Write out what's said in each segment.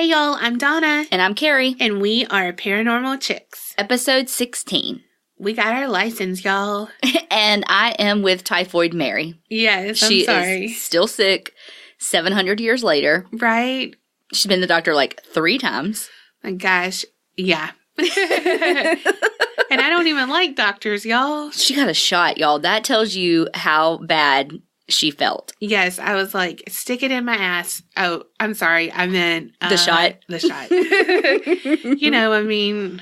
Hey y'all, I'm Donna. And I'm Kerri. And we are Paranormal Chicks. Episode 16. We got our license, y'all. And I am with Typhoid Mary. Yes, I'm sorry. She is still sick 700 years later. Right? She's been to the doctor like 3 times. My gosh, yeah. And I don't even like doctors, y'all. She got a shot, y'all. That tells you how bad she felt. Yes, I was like, stick it in my ass. Oh, I'm sorry. I meant... the shot? The shot. You know, I mean,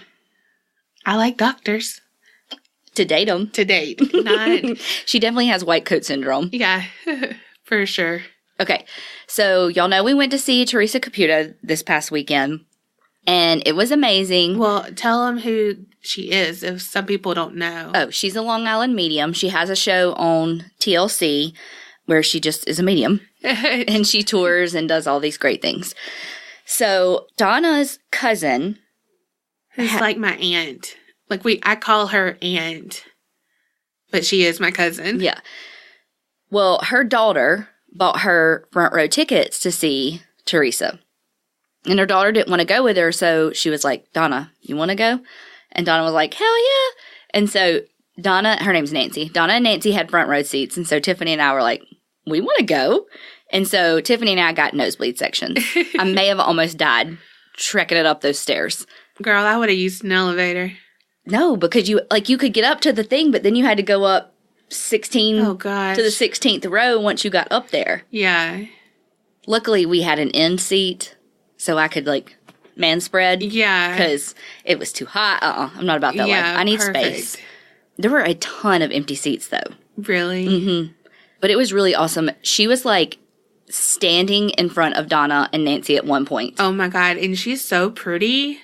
I like doctors. To date them. To date. Not... She definitely has white coat syndrome. Yeah, for sure. Okay, so y'all know we went to see Theresa Caputo this past weekend, and it was amazing. Well, tell them who she is if some people don't know. Oh, she's a Long Island medium. She has a show on TLC where she just is a medium, and she tours and does all these great things. So Donna's cousin... Who's like my aunt. Like, I call her aunt, but she is my cousin. Yeah. Well, her daughter bought her front row tickets to see Theresa. And her daughter didn't want to go with her, so she was like, Donna, you want to go? And Donna was like, hell yeah. And so Donna, her name's Nancy. Donna and Nancy had front row seats, and so Tiffany and I were like, we want to go. And so Tiffany and I got nosebleed sections. I may have almost died trekking it up those stairs. Girl, I would have used an elevator. No, because you could get up to the thing, but then you had to go up 16 to the 16th row once you got up there. Yeah. Luckily, we had an end seat, so I could, man spread. Yeah. Because it was too hot. I'm not about that life. I need space. There were a ton of empty seats, though. Really? Mm-hmm. But it was really awesome. She was, standing in front of Donna and Nancy at one point. Oh, my God. And she's so pretty.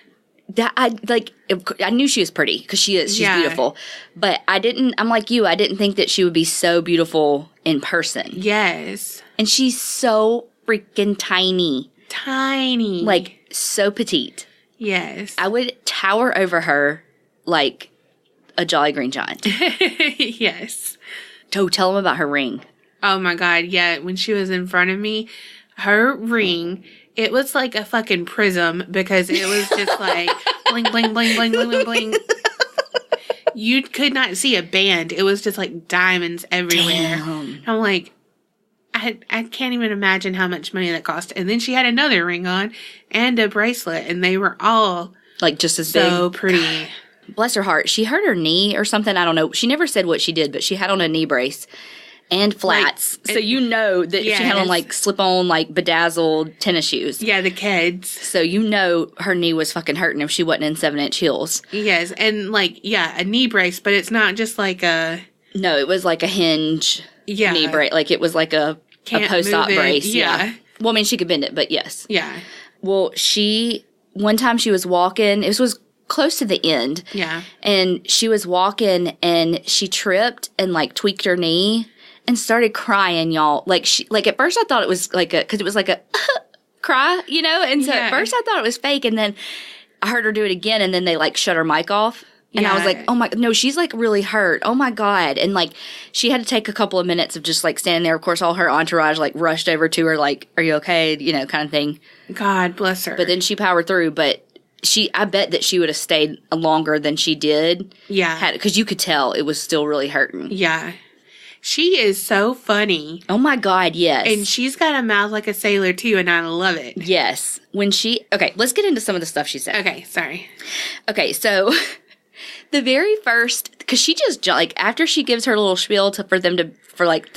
I knew she was pretty because she is. She's beautiful. But I'm like you. I didn't think that she would be so beautiful in person. Yes. And she's so freaking tiny. Tiny. So petite. Yes. I would tower over her like a Jolly Green Giant. Yes. So tell them about her ring. Oh, my God. Yeah. When she was in front of me, her ring... It was like a fucking prism because it was just bling, bling, bling, bling, bling, bling, bling. You could not see a band. It was just diamonds everywhere. Damn. I'm like, I can't even imagine how much money that cost. And then she had another ring on and a bracelet, and they were all just as big. So pretty. God. Bless her heart. She hurt her knee or something. I don't know. She never said what she did, but she had on a knee brace. And flats. So you know that she had on slip-on, bedazzled tennis shoes. Yeah, the kids. So you know her knee was fucking hurting if she wasn't in 7-inch heels. Yes, and a knee brace, but it's not just a... No, it was like a hinge knee brace. It was like a post-op brace. Yeah. Well, I mean, she could bend it, but yes. Yeah. Well, one time she was walking, it was close to the end. Yeah. And she was walking and she tripped and tweaked her knee. And started crying, y'all. At first I thought it was because it was a cry, And so at first I thought it was fake. And then I heard her do it again. And then they shut her mic off. And I was like, oh my, no, she's really hurt. Oh my God. And she had to take a couple of minutes of just standing there. Of course, all her entourage rushed over to her are you okay? Kind of thing. God bless her. But then she powered through. But I bet that she would have stayed longer than she did. Yeah. Because you could tell it was still really hurting. Yeah. She is so funny. Oh, my God, yes. And she's got a mouth like a sailor, too, and I love it. Yes. Okay, let's get into some of the stuff she said. Okay, sorry. Okay, so the very first, because she just, after she gives her little spiel for the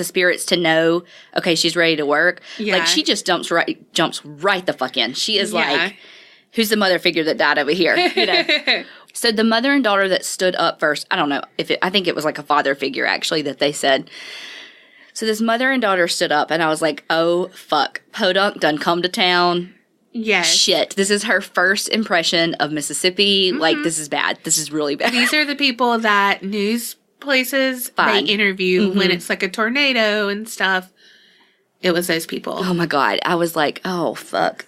spirits to know, okay, she's ready to work, she just jumps right the fuck in. She is who's the mother figure that died over here, So the mother and daughter that stood up first, I don't know I think it was a father figure actually that they said. So this mother and daughter stood up and I was like, oh fuck, Podunk done come to town. Yes. Shit, this is her first impression of Mississippi. Mm-hmm. This is bad. This is really bad. These are the people that news places they interview when it's a tornado and stuff. It was those people. Oh my God. I was like, oh fuck.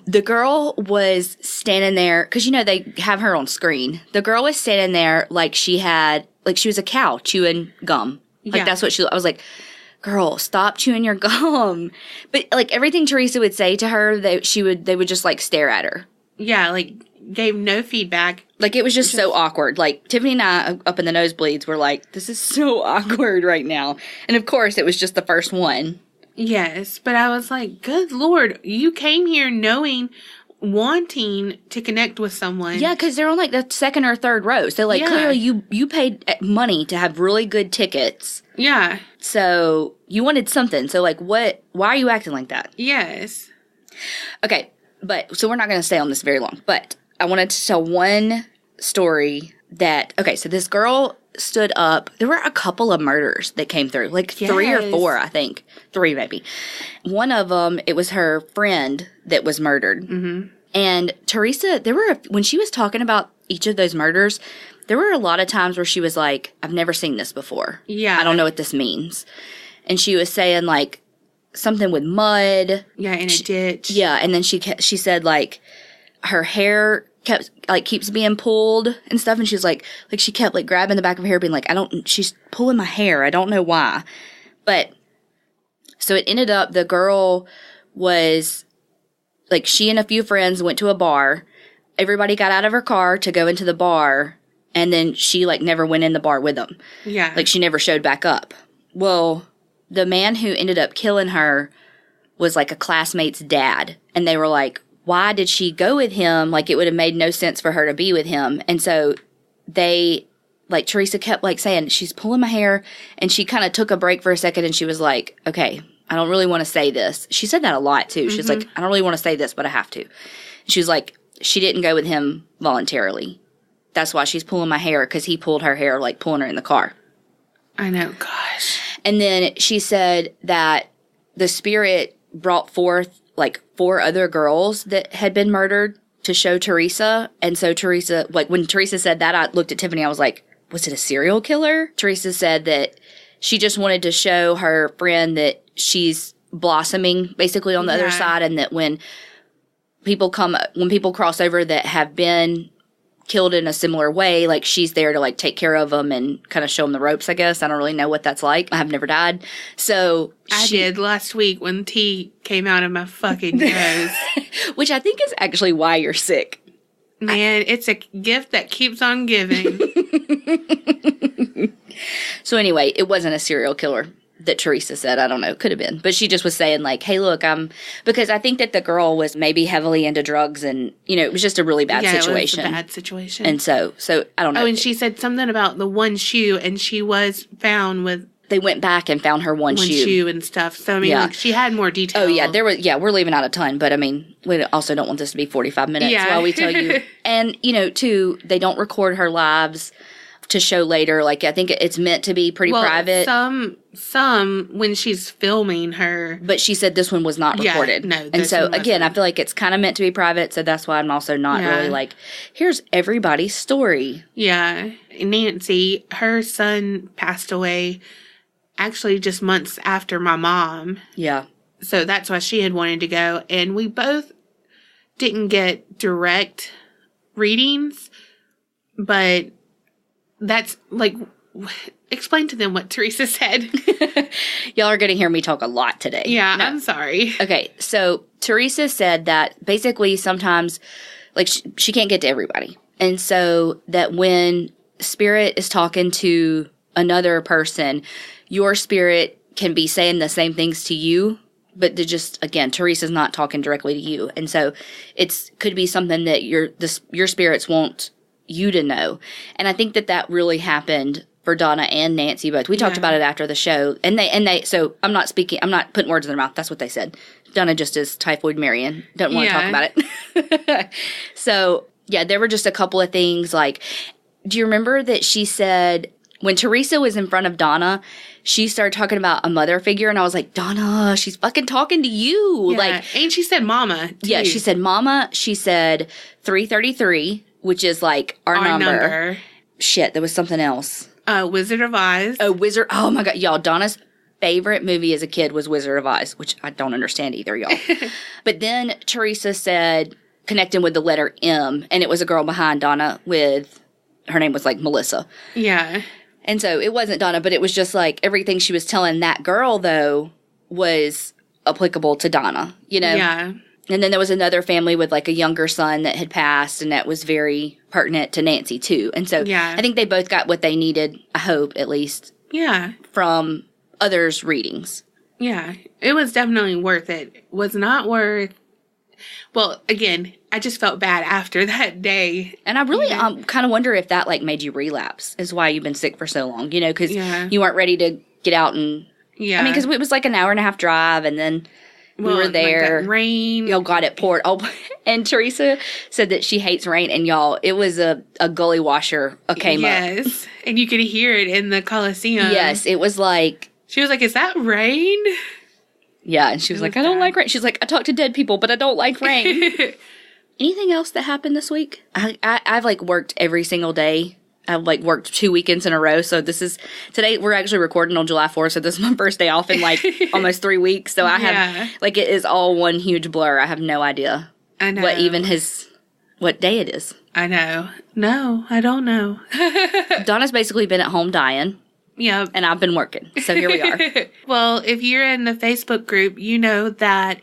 The girl was standing there, because, they have her on screen. The girl was standing there she was a cow chewing gum. That's what I was like, girl, stop chewing your gum. But, like, everything Theresa would say to her, they would just, like, stare at her. Yeah, like, gave no feedback. Like, it was just so awkward. Like, Tiffany and I, up in the nosebleeds, were like, this is so awkward right now. And, of course, it was just the first one. Yes, but I was like, good Lord, you came here wanting to connect with someone. Yeah, because they're on, like, the second or third row. So, like, clearly you paid money to have really good tickets. Yeah. So, you wanted something. So, like, why are you acting like that? Yes. Okay, so we're not going to stay on this very long. But I wanted to tell one story that, okay, so this girl stood up. There were a couple of murders that came through, like 3 or 4, I think. 3 maybe. One of them, it was her friend that was murdered. Mm-hmm. And Theresa, when she was talking about each of those murders, there were a lot of times where she was like, I've never seen this before. Yeah. I don't know what this means. And she was saying, like, something with mud. Yeah, in a ditch. Yeah, and then she said, like, her hair keeps being pulled and stuff, and she's like she kept, like, grabbing the back of her hair, being like, she's pulling my hair, I don't know why. But, so it ended up, the girl was, like, she and a few friends went to a bar, everybody got out of her car to go into the bar, and then she, like, never went in the bar with them. Yeah. Like, she never showed back up. Well, the man who ended up killing her was, like, a classmate's dad, and they were like, why did she go with him? Like, it would have made no sense for her to be with him. And so they, like, Theresa kept, like, saying, she's pulling my hair. And she kind of took a break for a second, and she was like, okay, I don't really want to say this. She said that a lot, too. She's like, I don't really want to say this, but I have to. She was like, she didn't go with him voluntarily. That's why she's pulling my hair, because he pulled her hair, like, pulling her in the car. I know, gosh. And then she said that the spirit brought forth, like, 4 other girls that had been murdered to show Theresa. And so Theresa, like, when Theresa said that, I looked at Tiffany, I was like, was it a serial killer? Theresa said that she just wanted to show her friend that she's blossoming basically on the other side, and that when people cross over that have been killed in a similar way, like, she's there to, like, take care of them and kind of show them the ropes, I guess. I don't really know what that's like. I have never died. So I did last week when tea came out of my fucking nose. Which I think is actually why you're sick. Man, it's a gift that keeps on giving. So anyway, it wasn't a serial killer that Theresa said. I don't know. Could have been. But she just was saying, like, hey, look, because I think that the girl was maybe heavily into drugs, and, you know, it was just a really bad situation. It was a bad situation. And so I don't know. Oh, and she said something about the one shoe, and she was found with... They went back and found her one shoe and stuff. So, I mean, like, she had more detail. Oh, yeah. We're leaving out a ton, but, I mean, we also don't want this to be 45 minutes while we tell you. And, you know, too, they don't record her lives to show later. Like, I think it's meant to be pretty private. Some when she's filming her. But she said this one was not recorded. Yeah, no. And so, again, I feel like it's kind of meant to be private, so that's why I'm also not really like, here's everybody's story. Yeah. Nancy, her son passed away actually just months after my mom. Yeah. So that's why she had wanted to go. And we both didn't get direct readings, but that's, like, explain to them what Theresa said. Y'all are going to hear me talk a lot today. Yeah, no. I'm sorry. Okay, so Theresa said that basically sometimes, like, she can't get to everybody. And so that when spirit is talking to another person, your spirit can be saying the same things to you, but again, Theresa's not talking directly to you. And so could be something that your spirits want you to know. And I think that really happened for Donna and Nancy both. We talked about it after the show. And they so I'm not putting words in their mouth. That's what they said. Donna just is typhoid Marion. Don't want to talk about it. So, yeah, there were just a couple of things, like, do you remember that she said when Theresa was in front of Donna, she started talking about a mother figure, and I was like, Donna, she's fucking talking to you. Yeah. Like, and she said mama, too. Yeah, she said mama. She said 333, which is, like, our number. Shit, there was something else. Wizard of Oz. Oh, my God. Y'all, Donna's favorite movie as a kid was Wizard of Oz, which I don't understand either, y'all. But then Theresa said, connecting with the letter M, and it was a girl behind Donna her name was, like, Melissa. Yeah. And so it wasn't Donna, but it was just like everything she was telling that girl, though, was applicable to Donna, you know? Yeah. And then there was another family with like a younger son that had passed, and that was very pertinent to Nancy, too. And so I think they both got what they needed, I hope, at least. Yeah. From others' readings. Yeah. It was definitely worth it. It was not worth... Well, again, I just felt bad after that day. And I really kind of wonder if that, like, made you relapse, is why you've been sick for so long, you know, because you weren't ready to get out and... Yeah. I mean, because it was like an hour and a half drive, and then... We were there. Like rain. Oh, God, it poured. Oh, and Theresa said that she hates rain. And, y'all, it was a gully washer came up. Yes. And you could hear it in the Coliseum. Yes. It was like... She was like, is that rain? Yeah. And she was like, I don't like rain. She's like, I talk to dead people, but I don't like rain. Anything else that happened this week? I've, like, worked every single day. I've, like, worked 2 weekends in a row. So this is, today we're actually recording on July 4th. So this is my first day off in, like, almost 3 weeks. So I have, like, it is all one huge blur. I have no idea. I know. What day it is. I know. No, I don't know. Donna's basically been at home dying. Yep. And I've been working. So here we are. Well, if you're in the Facebook group, you know that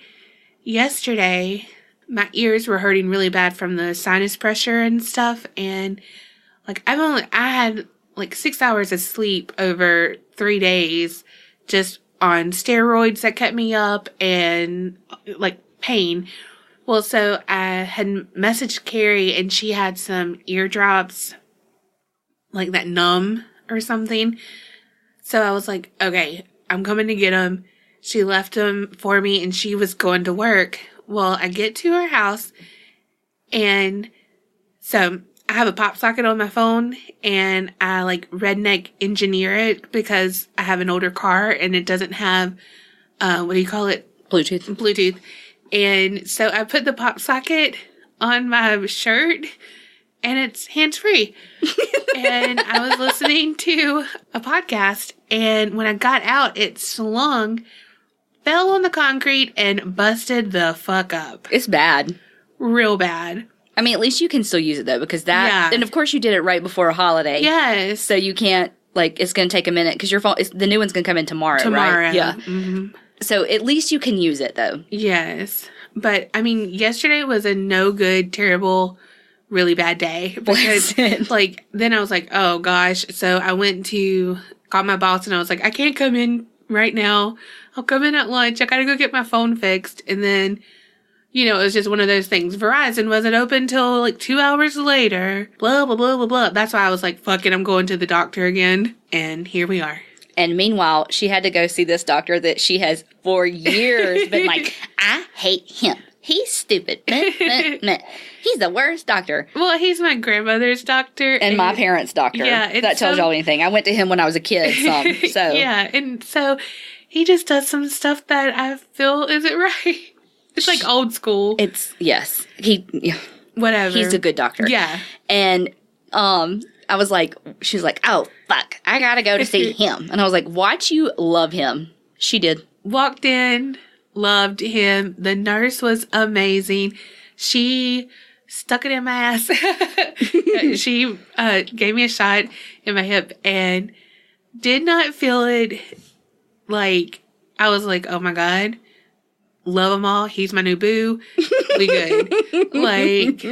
yesterday my ears were hurting really bad from the sinus pressure and stuff. And... like, I had, like, 6 hours of sleep over 3 days just on steroids that kept me up and, like, pain. Well, so I had messaged Kerri, and she had some eardrops, like, that numb or something. So I was like, okay, I'm coming to get them. She left them for me, and she was going to work. Well, I get to her house, and so... I have a pop socket on my phone, and I, like, redneck engineer it because I have an older car, and it doesn't have, what do you call it? Bluetooth. And so I put the pop socket on my shirt, and it's hands-free. And I was listening to a podcast, and when I got out, it slung, fell on the concrete, and busted the fuck up. It's bad. Real bad. I mean, at least you can still use it, though, because that... And, of course, you did it right before a holiday. Yes. So you can't, like, it's going to take a minute, because your phone... the new one's going to come in tomorrow, right? Yeah. Mm-hmm. So at least you can use it, though. Yes. But, I mean, yesterday was a no good, terrible, really bad day. Because, like, then I was like, oh, gosh. So I went to... call my boss, and I was like, I can't come in right now. I'll come in at lunch. I gotta go get my phone fixed. And then... you know, it was just one of those things. Verizon wasn't open till like 2 hours later. Blah, blah, blah, blah, blah. That's why I was like, fuck it, I'm going to the doctor again. And here we are. And meanwhile, she had to go see this doctor that she has for years been like, I hate him. He's stupid. He's the worst doctor. Well, he's my grandmother's doctor. And my parents' doctor. Yeah. If that tells y'all anything. I went to him when I was a kid. So. Yeah. And so he just does some stuff that I feel isn't right. It's like old school. Yes. Whatever. He's a good doctor. Yeah. And, I was like, she was like, oh, fuck, I gotta go to see him. And I was like, watch you love him. She did. Walked in, loved him. The nurse was amazing. She stuck it in my ass. She gave me a shot in my hip and did not feel it like, I was like, oh my God. Love him all. He's my new boo. We good. Like,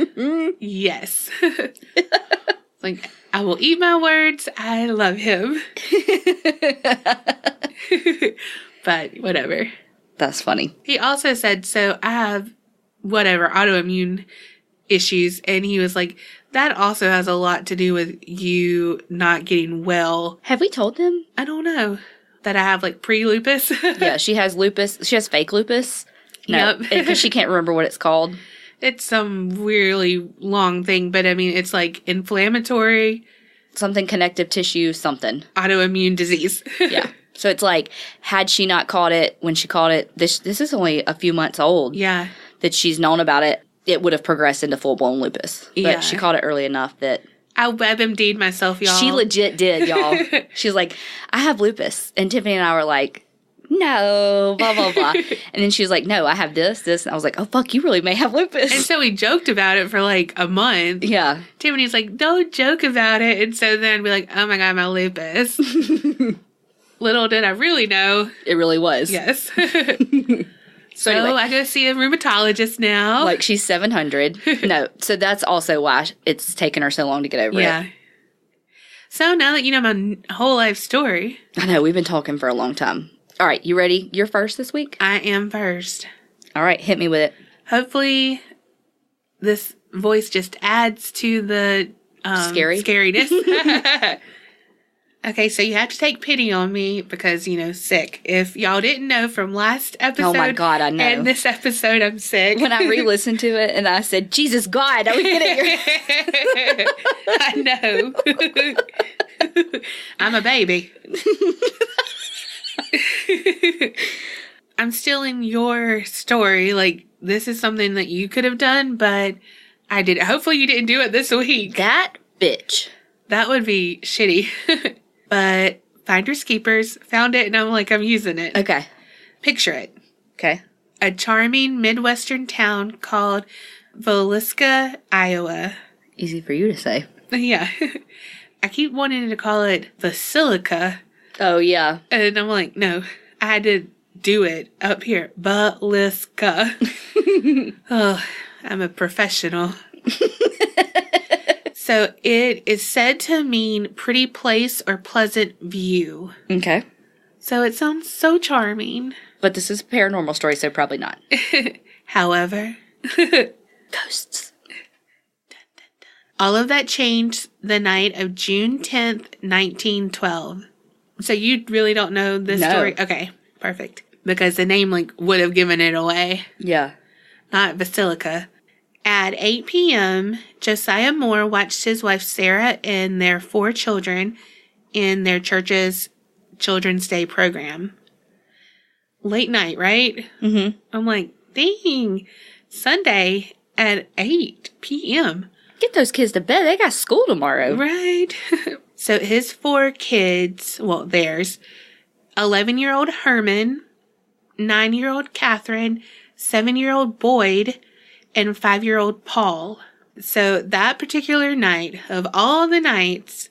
yes. Like, I will eat my words. I love him. But whatever. That's funny. He also said, so I have whatever autoimmune issues. And he was like, that also has a lot to do with you not getting well. Have we told them? I don't know. That I have, like, pre-lupus. Yeah, she has lupus. She has fake lupus. No, because she can't remember what it's called. It's some really long thing, but, I mean, it's, like, inflammatory. Something connective tissue, something. Autoimmune disease. Yeah. So it's like, had she not caught it when she caught it, this is only a few months old. Yeah. That she's known about it, it would have progressed into full-blown lupus. But she caught it early enough that... I WebMD'd myself, y'all. She legit did, y'all. She's like, I have lupus. And Tiffany and I were like, no, blah, blah, blah. And then she was like, no, I have this. And I was like, oh, fuck, you really may have lupus. And so we joked about it for like a month. Yeah. Tiffany's like, don't joke about it. And so then I'd be like, oh my God, my lupus. Little did I really know. It really was. Yes. So anyway. I go see a rheumatologist now. Like, she's 700. No, so that's also why it's taken her so long to get over it. Yeah. So now that you know my whole life story. I know, we've been talking for a long time. All right, you ready? You're first this week? I am first. All right, hit me with it. Hopefully this voice just adds to the scariness. Okay, so you have to take pity on me because, sick. If y'all didn't know from last episode. Oh my God, I know. And this episode, I'm sick. When I re-listened to it and I said, Jesus God, are we getting I know. I'm a baby. I'm still in your story. Like, this is something that you could have done, but I did. Hopefully you didn't do it this week. That bitch. That would be shitty. But finders keepers, found it, and I'm like, I'm using it. Okay. Picture it. Okay. A charming Midwestern town called VILLISCA, Iowa. Easy for you to say. Yeah. I keep wanting to call it Basilica. Oh, yeah. And I'm like, no, I had to do it up here. VILLISCA. Oh, I'm a professional. So it is said to mean pretty place or pleasant view. Okay. So it sounds so charming. But this is a paranormal story, so probably not. However. Ghosts. All of that changed the night of June 10th, 1912. So you really don't know this story? Okay, perfect. Because the name would have given it away. Yeah. Not Basilica. At 8 p.m., Josiah Moore watched his wife Sarah and their 4 children in their church's Children's Day program. Late night, right? Mm-hmm. I'm like, dang, Sunday at 8 p.m. Get those kids to bed. They got school tomorrow. Right. So his 4 kids, well, theirs, 11-year-old Herman, 9-year-old Catherine, 7-year-old Boyd, and 5-year-old Paul. So that particular night, of all the nights,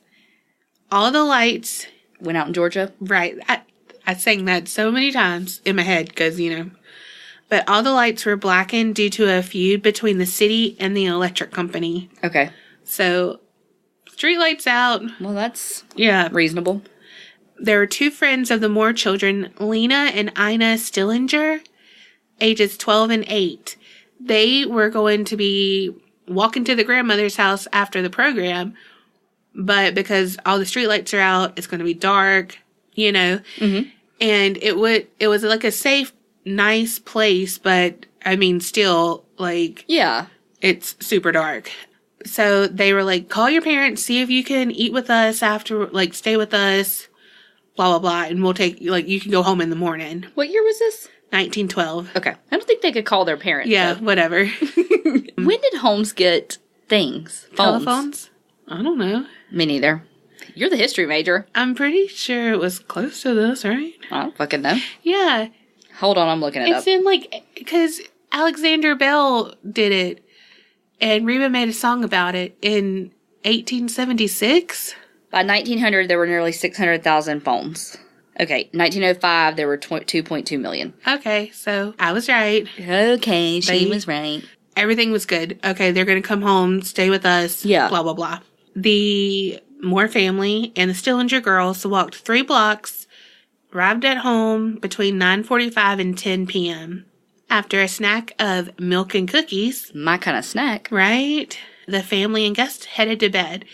all the lights went out in Georgia. Right. I sang that so many times in my head because, But all the lights were blackened due to a feud between the city and the electric company. Okay. So, street lights out. Well, that's reasonable. There were 2 friends of the Moore children, Lena and Ina Stillinger, ages 12 and 8. They were going to be walking to the grandmother's house after the program, but because all the streetlights are out, it's going to be dark, Mm-hmm. And it was like a safe, nice place, but I mean, still it's super dark. So they were like, call your parents, see if you can eat with us after, stay with us, blah, blah, blah, and we'll take, you can go home in the morning. What year was this? 1912. Okay. I don't think they could call their parents. Yeah, whatever. When did Holmes get things? Phones? Telephones? I don't know. Me neither. You're the history major. I'm pretty sure it was close to this, right? I don't fucking know. Yeah. Hold on, I'm looking it up. It's in because Alexander Bell did it, and Reba made a song about it in 1876. By 1900, there were nearly 600,000 phones. Okay, 1905, there were 2.2 million. Okay, so I was right. Okay, she was right. Everything was good. Okay, they're going to come home, stay with us, blah, blah, blah. The Moore family and the Stillinger girls walked 3 blocks, arrived at home between 9:45 and 10 p.m. After a snack of milk and cookies. My kind of snack. Right? The family and guests headed to bed.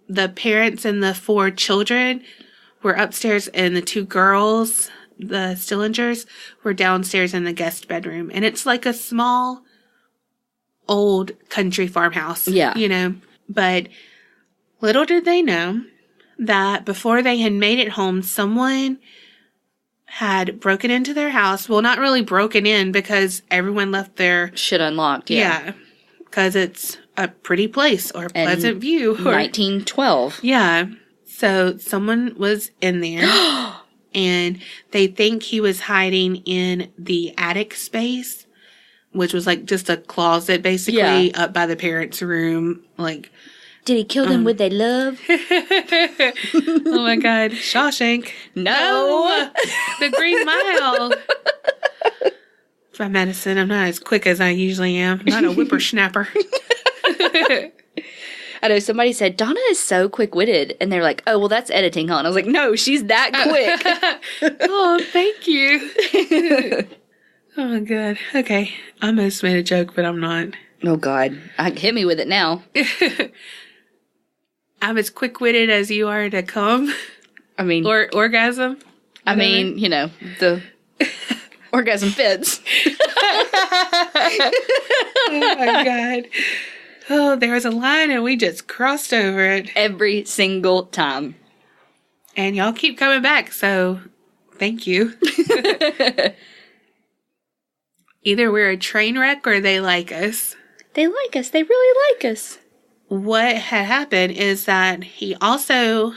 The parents and the 4 children were upstairs, and the 2 girls, the Stillingers, were downstairs in the guest bedroom. And it's like a small, old country farmhouse. Yeah. But little did they know that before they had made it home, someone had broken into their house. Well, not really broken in because everyone left their shit unlocked. Yeah. Because it's a pretty place or a pleasant view. 1912. Yeah. So someone was in there and they think he was hiding in the attic space, which was like just a closet basically up by the parents' room. Like, did he kill them with their love? Oh my God, Shawshank. No. The Green Mile. It's my medicine. I'm not as quick as I usually am. I'm not a whippersnapper. I know somebody said, Donna is so quick-witted. And they're like, oh, well, that's editing, huh? And I was like, no, she's that quick. Oh, thank you. Oh, my God. Okay. I almost made a joke, but I'm not. Oh, God. Hit me with it now. I'm as quick-witted as you are to come. I mean... Or orgasm. I mean, you know, the orgasm fits. Oh, my God. Oh, there was a line and we just crossed over it. Every single time. And y'all keep coming back, so thank you. Either we're a train wreck or they like us. They like us. They really like us. What had happened is that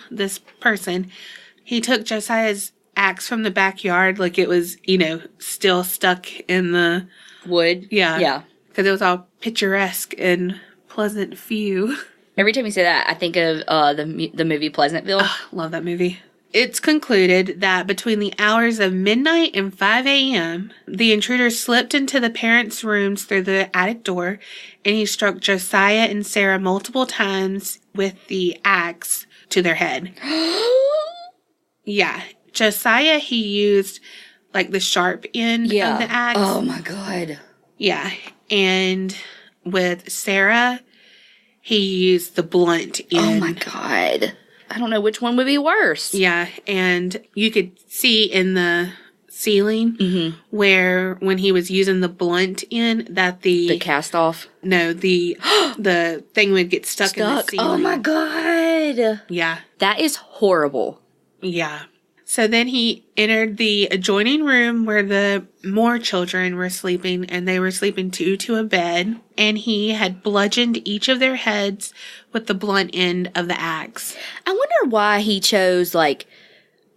this person, he took Josiah's axe from the backyard like it was, still stuck in the wood. Yeah. Yeah. Because it was all picturesque and Pleasant View. Every time you say that, I think of the movie Pleasantville. Love that movie. It's concluded that between the hours of midnight and 5 a.m., the intruder slipped into the parents' rooms through the attic door, and he struck Josiah and Sarah multiple times with the axe to their head. Yeah. Josiah, he used, like, the sharp end of the axe. Oh, my God. Yeah. And with Sarah, he used the blunt end. Oh, my God. I don't know which one would be worse. Yeah, and you could see in the ceiling where when he was using the blunt end that the cast off. No, the thing would get stuck in the ceiling. Oh my God. Yeah. That is horrible. Yeah. So then he entered the adjoining room where the more children were sleeping, and they were sleeping two to a bed, and he had bludgeoned each of their heads with the blunt end of the axe. I wonder why he chose, to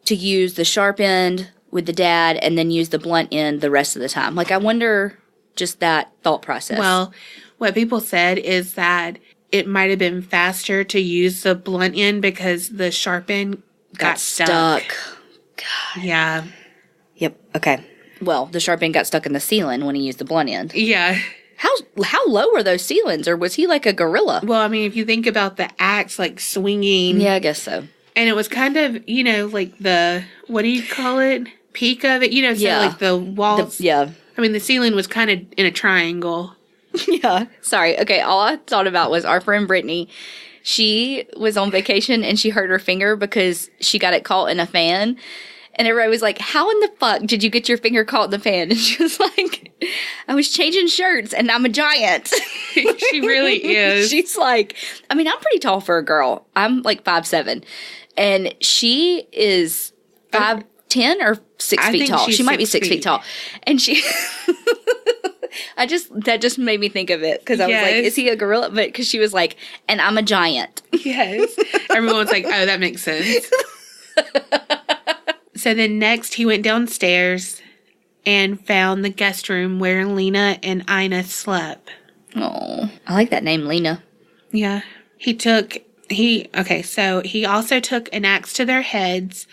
use the sharp end with the dad and then use the blunt end the rest of the time. I wonder just that thought process. Well, what people said is that it might have been faster to use the blunt end because the sharp end got stuck. God. Yeah. Yep. Okay. Well, the sharp end got stuck in the ceiling when he used the blunt end. Yeah. How low were those ceilings, or was he like a gorilla? Well, I mean, if you think about the axe, swinging. Yeah, I guess so. And it was kind of, like the, what do you call it? Peak of it, so the walls. I mean, the ceiling was kind of in a triangle. Yeah. Sorry. Okay, all I thought about was our friend Brittany. She was on vacation and she hurt her finger because she got it caught in a fan. And everybody was like, how in the fuck did you get your finger caught in the fan? And she was like, I was changing shirts and I'm a giant. She really is. She's like, I mean, I'm pretty tall for a girl. I'm 5'7". And she is 5'10" or 6 feet tall. She might be 6 feet tall. And she... that just made me think of it because I was like, is he a gorilla? But because she was like, and I'm a giant. Yes. Everyone's like, oh, that makes sense. So then next he went downstairs and found the guest room where Lena and Ina slept. Oh, I like that name, Lena. Yeah. So he also took an axe to their heads,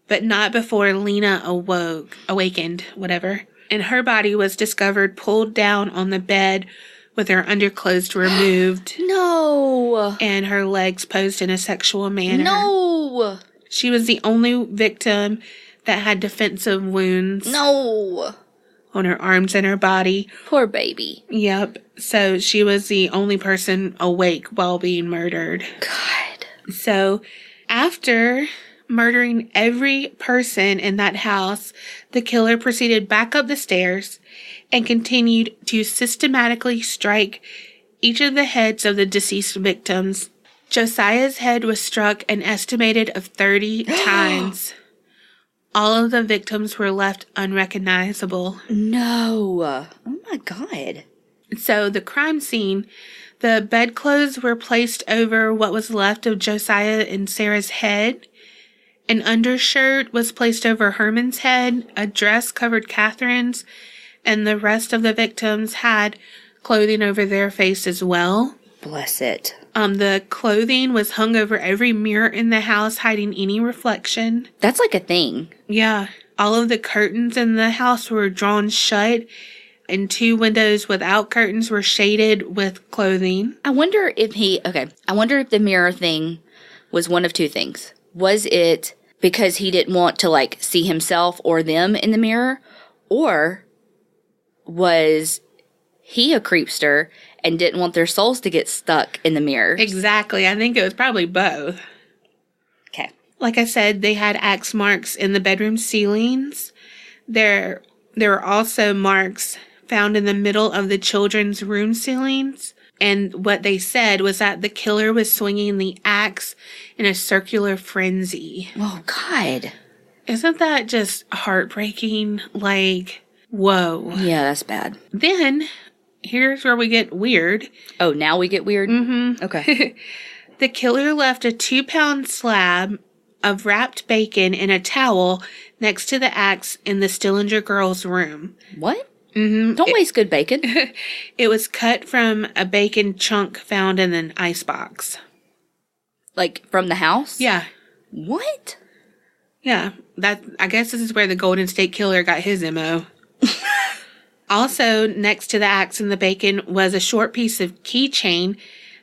but not before Lena awakened, whatever. And her body was discovered pulled down on the bed with her underclothes removed. No. And her legs posed in a sexual manner. No. She was the only victim that had defensive wounds. No. On her arms and her body. Poor baby. Yep. So she was the only person awake while being murdered. God. So after murdering every person in that house, the killer proceeded back up the stairs and continued to systematically strike each of the heads of the deceased victims. Josiah's head was struck an estimated of 30 times. All of the victims were left unrecognizable. No. Oh my God. So the crime scene, the bedclothes were placed over what was left of Josiah and Sarah's head, An undershirt was placed over Herman's head, a dress covered Catherine's, and the rest of the victims had clothing over their face as well. Bless it. The clothing was hung over every mirror in the house, hiding any reflection. That's like a thing. Yeah. All of the curtains in the house were drawn shut, and 2 windows without curtains were shaded with clothing. I wonder if the mirror thing was one of 2 things. Was it because he didn't want to, like, see himself or them in the mirror? Or was he a creepster and didn't want their souls to get stuck in the mirror? Exactly. I think it was probably both. Okay. Like I said, they had axe marks in the bedroom ceilings. There were also marks found in the middle of the children's room ceilings. And what they said was that the killer was swinging the axe in a circular frenzy. Oh, God. Isn't that just heartbreaking? Like, whoa. Yeah, that's bad. Then, here's where we get weird. Oh, now we get weird? Mm-hmm. Okay. The killer left a 2-pound slab of wrapped bacon in a towel next to the axe in the Stillinger girls' room. What? Mm-hmm. Don't waste good bacon. It was cut from a bacon chunk found in an icebox. Like, from the house? Yeah. What? Yeah. I guess this is where the Golden State Killer got his MO. Also, next to the axe and the bacon was a short piece of keychain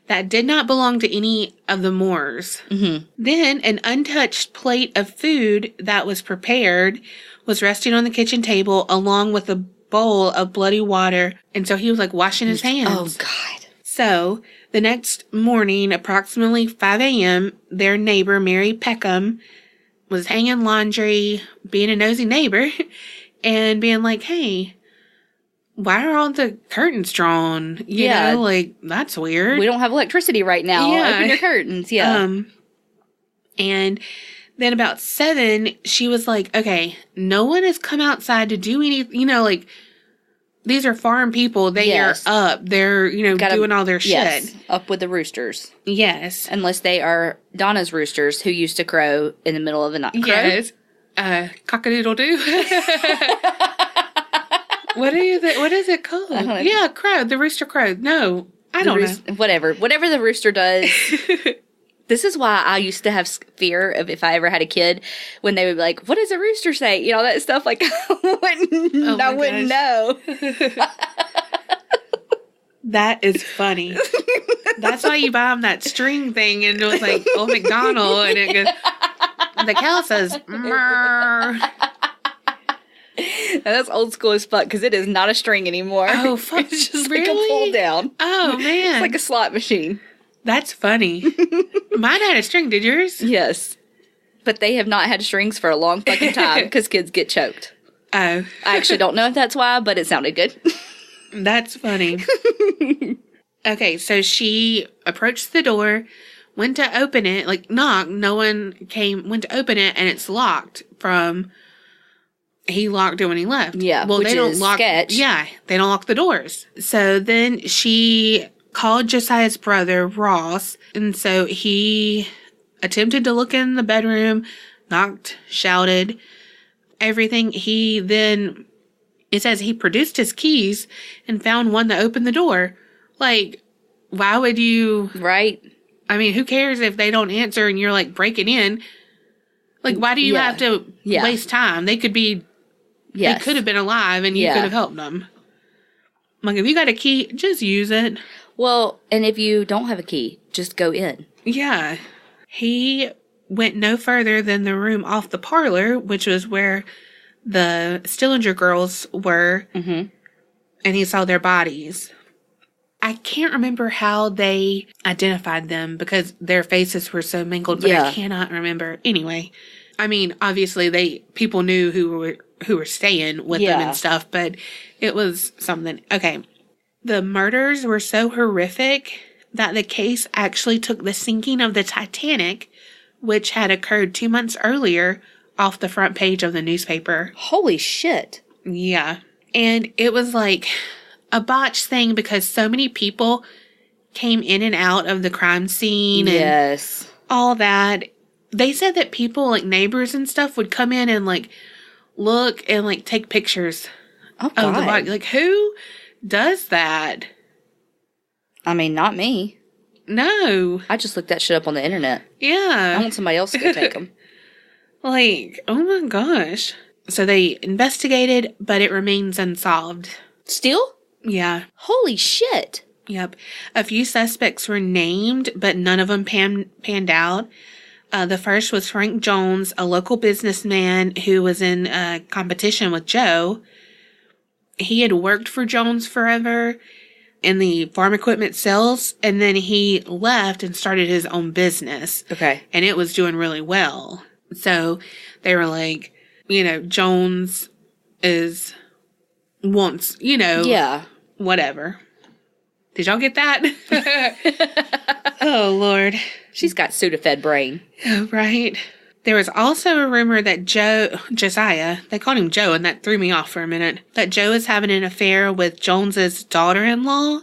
that did not belong to any of the Moores. Mm-hmm. Then, an untouched plate of food that was prepared was resting on the kitchen table along with a bowl of bloody water, and so he was like washing his hands. Oh, God. So, the next morning, approximately 5 a.m., their neighbor, Mary Peckham, was hanging laundry, being a nosy neighbor, and being like, hey, why are all the curtains drawn? You know, like, that's weird. We don't have electricity right now. Yeah. Open your curtains. Yeah. And then about 7, she was like, okay, no one has come outside to do anything, you know, like, these are farm people. They are up. They're, you know, doing all their shit. Up with the roosters. Yes. Unless they are Donna's roosters who used to crow in the middle of the night. Yes. Cock-a-doodle-doo. What is it called? I don't know. Yeah, crow. The rooster crowed. No, I don't know. Whatever the rooster does. This is why I used to have fear of if I ever had a kid, when they would be like, what does a rooster say? You know, that stuff. Like, I wouldn't know. That is funny. That's why you buy them that string thing, and it was like Old MacDonald, and it goes, the cow says, "Mrrr." That's old school as fuck, because it is not a string anymore. Oh, fuck. It's just really? like a pull down. Oh, man. It's like a slot machine. That's funny. Mine had a string. Did yours? Yes. But they have not had strings for a long fucking time because kids get choked. Oh. I actually don't know if that's why, but it sounded good. That's funny. Okay, so she approached the door, went to open it, like, knock, no one came, went to open it, and it's locked from, he locked it when he left. Yeah, well, which they don't is lock, sketch. Yeah, they don't lock the doors. So then she called Josiah's brother, Ross, and so he attempted to look in the bedroom, knocked, shouted, everything. He then, it says he produced his keys and found one that opened the door. Like, why would you... Right. I mean, who cares if they don't answer and you're, like, breaking in? Like, why do you have to waste time? They could be... Yes. They could have been alive and you could have helped them. Like, if you got a key, just use it. Well, and if you don't have a key, just go in. Yeah. He went no further than the room off the parlor, which was where the Stillinger girls were, and he saw their bodies. I can't remember how they identified them because their faces were so mingled, but I cannot remember. Anyway, I mean, obviously people knew who were staying with them and stuff, but it was something. Okay. The murders were so horrific that the case actually took the sinking of the Titanic, which had occurred 2 months earlier, off the front page of the newspaper. Holy shit. Yeah. And it was like a botched thing because so many people came in and out of the crime scene. Yes. And all that. they said that people, like neighbors and stuff, would come in and like look and like take pictures of the body. Like, who does that? I mean, not me. No. I just looked that shit up on the internet. Yeah. I want somebody else to go take them. Like, oh my gosh. So they investigated, but it remains unsolved. Still? Yeah. Holy shit. Yep. A few suspects were named, but none of them panned out. The first was Frank Jones, a local businessman who was in competition with Joe. He had worked for Jones forever in the farm equipment sales, and then he left and started his own business. Okay. And it was doing really well. So they were like, Jones wants, yeah, whatever. Did y'all get that? Oh, Lord. She's got Sudafed brain. Oh, right. There was also a rumor that Josiah, they called him Joe, and that threw me off for a minute, that Joe is having an affair with Jones's daughter-in-law.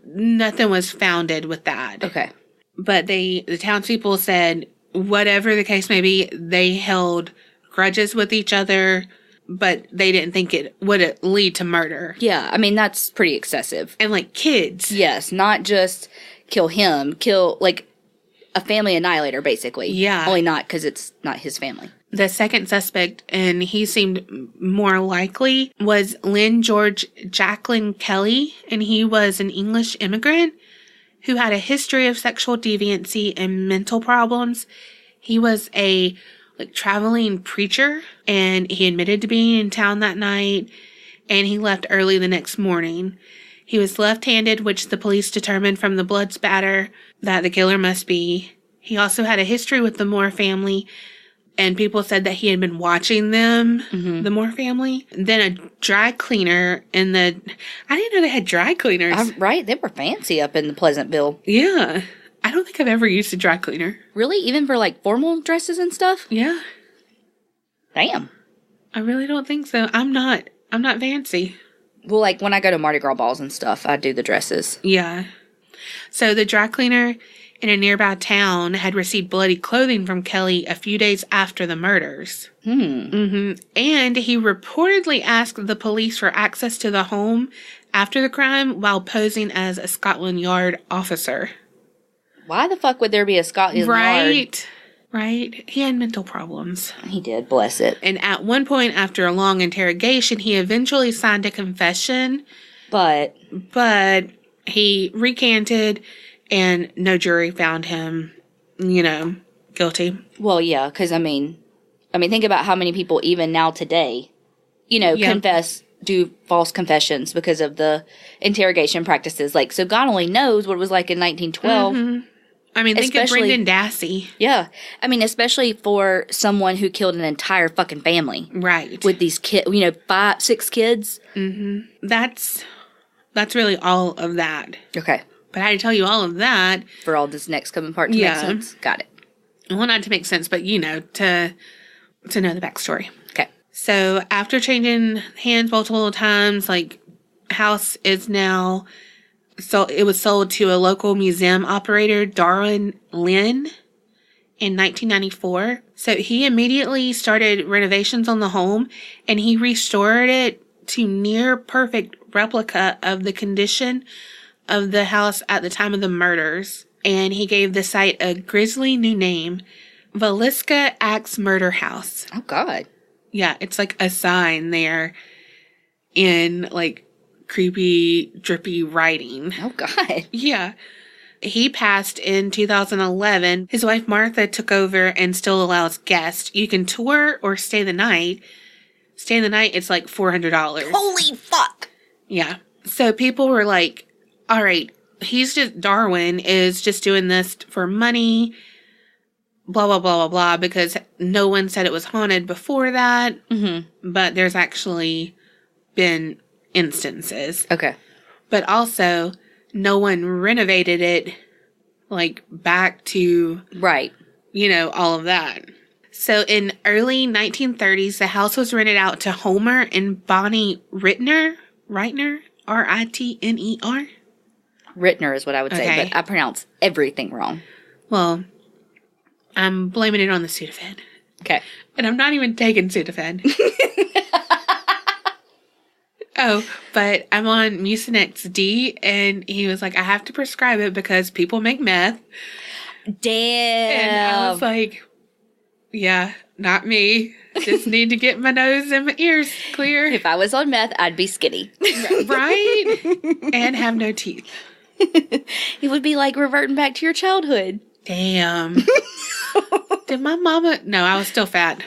Nothing was founded with that. Okay. But the townspeople said, whatever the case may be, they held grudges with each other, but they didn't think it would lead to murder. Yeah, I mean, that's pretty excessive. And, like, kids. Yes, not just kill him, kill, like, a family annihilator, basically. Yeah. Only not because it's not his family. The second suspect, and he seemed more likely, was Lynn George Jacqueline Kelly, and he was an English immigrant who had a history of sexual deviancy and mental problems. He was a traveling preacher, and he admitted to being in town that night, and he left early the next morning. He was left-handed, which the police determined from the blood spatter that the killer must be. He also had a history with the Moore family, and people said that he had been watching them, the Moore family. Then a dry cleaner I didn't know they had dry cleaners. Right? They were fancy up in the Pleasantville. Yeah. I don't think I've ever used a dry cleaner. Really? Even for, like, formal dresses and stuff? Yeah. Damn. I really don't think so. I'm not fancy. Well, like, when I go to Mardi Gras balls and stuff, I do the dresses. Yeah. So the dry cleaner in a nearby town had received bloody clothing from Kelly a few days after the murders. And he reportedly asked the police for access to the home after the crime while posing as a Scotland Yard officer. Why the fuck would there be a Scotland Yard? Right. He had mental problems. He did, bless it. And at one point, after a long interrogation, he eventually signed a confession. But he recanted, and no jury found him, guilty. Well, yeah, because, I mean, think about how many people even now today, do false confessions because of the interrogation practices. Like, so God only knows what it was like in 1912. I mean, think of Brendan Dassey. Yeah. I mean, especially for someone who killed an entire fucking family. Right. With these kids, 5, 6 kids. That's really all of that. Okay. But I had to tell you all of that. For all this next coming part to make sense. Got it. Well, not to make sense, but, to know the backstory. Okay. So, after changing hands multiple times, house is now... So it was sold to a local museum operator, Darwin Lynn, in 1994. So he immediately started renovations on the home, and he restored it to near perfect replica of the condition of the house at the time of the murders. And he gave the site a grisly new name, VILLISCA Axe Murder House. Oh, God. Yeah, it's like a sign there in creepy, drippy writing. Oh, God. Yeah. He passed in 2011. His wife, Martha, took over and still allows guests. You can tour or stay the night. Stay the night, it's like $400. Holy fuck. Yeah. So people were like, all right, Darwin is just doing this for money, blah, blah, blah, blah, blah, because no one said it was haunted before that. But there's actually been instances. Okay. But also, no one renovated it, back to... Right. All of that. So, in early 1930s, the house was rented out to Homer and Bonnie Ritner? R-I-T-N-E-R? Ritner is what I would say, but I pronounce everything wrong. Well, I'm blaming it on the Sudafed. Okay. And I'm not even taking Sudafed. Oh, but I'm on Mucinex D, and he was like, I have to prescribe it because people make meth. Damn. And I was like, yeah, not me. Just need to get my nose and my ears clear. If I was on meth, I'd be skinny. Right? And have no teeth. It would be like reverting back to your childhood. Damn. Did my mama... No, I was still fat.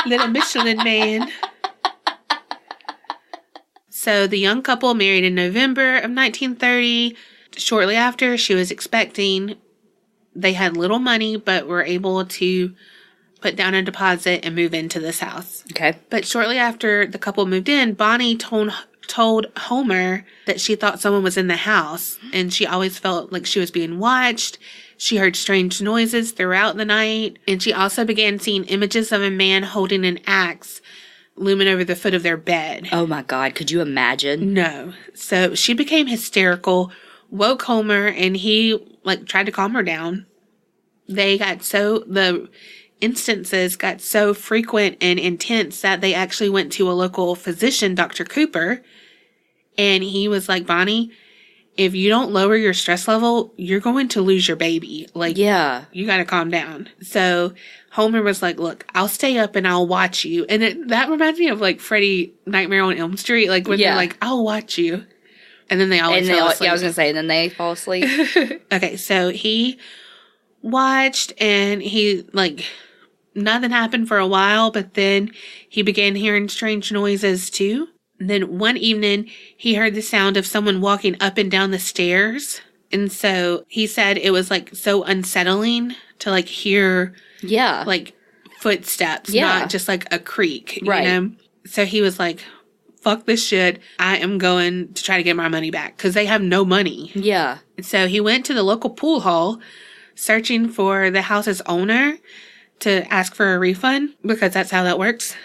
Little Michelin Man. So the young couple married in November of 1930. Shortly after, she was expecting. They had little money, but were able to put down a deposit and move into this house. Okay. But shortly after the couple moved in, Bonnie told Homer that she thought someone was in the house, and she always felt like she was being watched. She heard strange noises throughout the night, and she also began seeing images of a man holding an axe looming over the foot of their bed. Oh my God, could you imagine? No. So she became hysterical, woke Homer, and he tried to calm her down. The instances got so frequent and intense that they actually went to a local physician, Dr. Cooper, and he was like, Bonnie, if you don't lower your stress level, you're going to lose your baby. Yeah. You got to calm down. So Homer was like, look, I'll stay up and I'll watch you. And that reminds me of Freddy Nightmare on Elm Street. When they're like, I'll watch you. And then they always fell asleep. Yeah, I was going to say, and then they fall asleep. Okay, so he watched and he, nothing happened for a while, but then he began hearing strange noises too. And then one evening, he heard the sound of someone walking up and down the stairs. And so he said it was so unsettling to hear footsteps, not just a creak, right. You know? So he was like, fuck this shit. I am going to try to get my money back because they have no money. Yeah. So he went to the local pool hall searching for the house's owner to ask for a refund because that's how that works.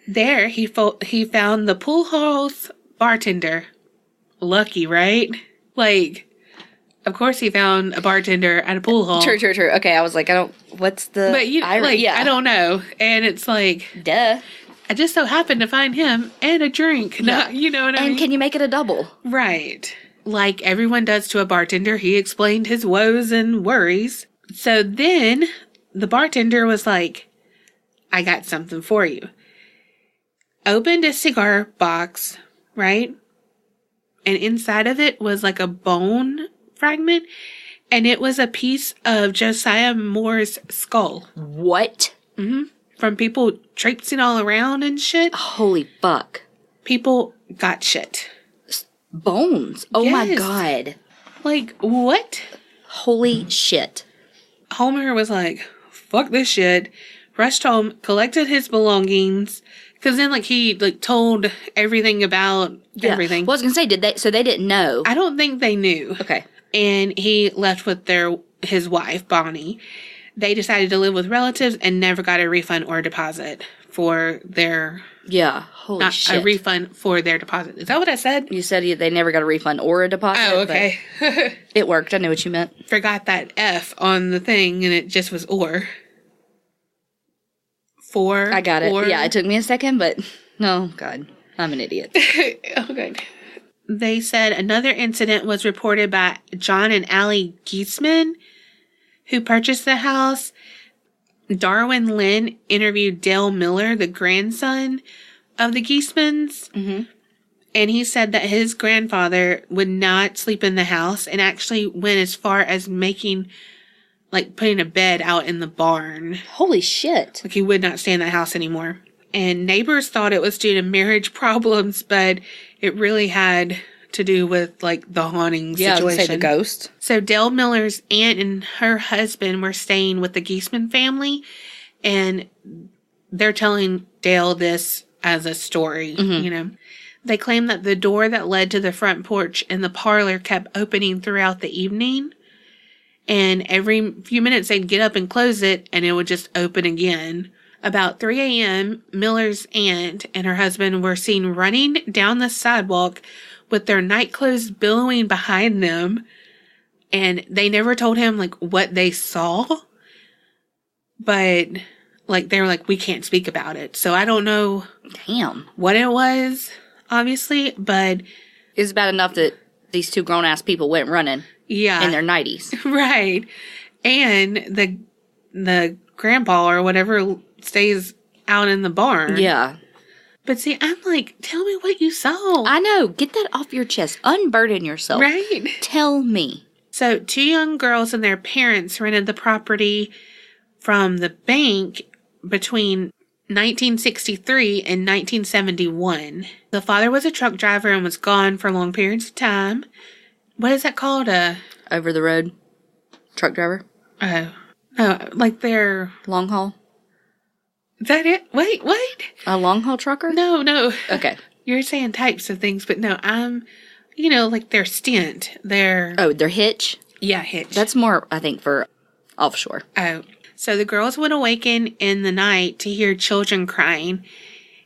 There, he found the pool hall's bartender. Lucky, right? Of course he found a bartender at a pool hall. True. Okay, I was like, what's the... But, I don't know. And it's duh. I just so happened to find him and a drink. Yeah. You know what I mean? And can you make it a double? Right. Like everyone does to a bartender, he explained his woes and worries. So then the bartender was like, I got something for you. Opened a cigar box, right? And inside of it was a bone fragment. And it was a piece of Josiah Moore's skull. What? Mm-hmm. From people traipsing all around and shit. Holy fuck. People got shit. Bones. Oh yes. My God. What? Holy shit. Homer was like, fuck this shit. Rushed home, collected his belongings. Because then, he, told everything about everything. Well, I was going to say, so they didn't know. I don't think they knew. Okay. And he left with his wife, Bonnie. They decided to live with relatives and never got a refund or a deposit for their... Yeah, holy shit. A refund for their deposit. Is that what I said? You said they never got a refund or a deposit. Oh, okay. It worked. I knew what you meant. Forgot that F on the thing, and it just was or. For. I got it. Or. Yeah, it took me a second, but... Oh, God. I'm an idiot. Okay. They said another incident was reported by John and Allie Geisman, who purchased the house. Darwin Lynn interviewed Dale Miller, the grandson of the Geismans, and he said that his grandfather would not sleep in the house and actually went as far as putting a bed out in the barn. Holy shit. He would not stay in the house anymore. And neighbors thought it was due to marriage problems, but it really had to do with the haunting situation. Yeah, I was gonna say the ghost. So Dale Miller's aunt and her husband were staying with the Geisman family, and they're telling Dale this as a story, you know. They claim that the door that led to the front porch and the parlor kept opening throughout the evening, and every few minutes they'd get up and close it, and it would just open again. About 3 a.m., Miller's aunt and her husband were seen running down the sidewalk with their night clothes billowing behind them. And they never told him, like, what they saw. But, like, they were like, we can't speak about it. So I don't know what it was, obviously, but... It's bad enough that these two grown-ass people went running in their 90s. Right. And the grandpa or whatever stays out in the barn. Yeah. But see, I'm like, tell me what you saw. I know. Get that off your chest. Unburden yourself. Right. Tell me. So 2 young girls and their parents rented the property from the bank between 1963 and 1971. The father was a truck driver and was gone for long periods of time. What is that called? Over the road truck driver? Oh. No, like they're... Long haul? Is that it? Wait. A long haul trucker? No. Okay. You're saying types of things, but no, I'm... You know, like their stint. Their hitch? Yeah, hitch. That's more, I think, for offshore. Oh. So the girls would awaken in the night to hear children crying.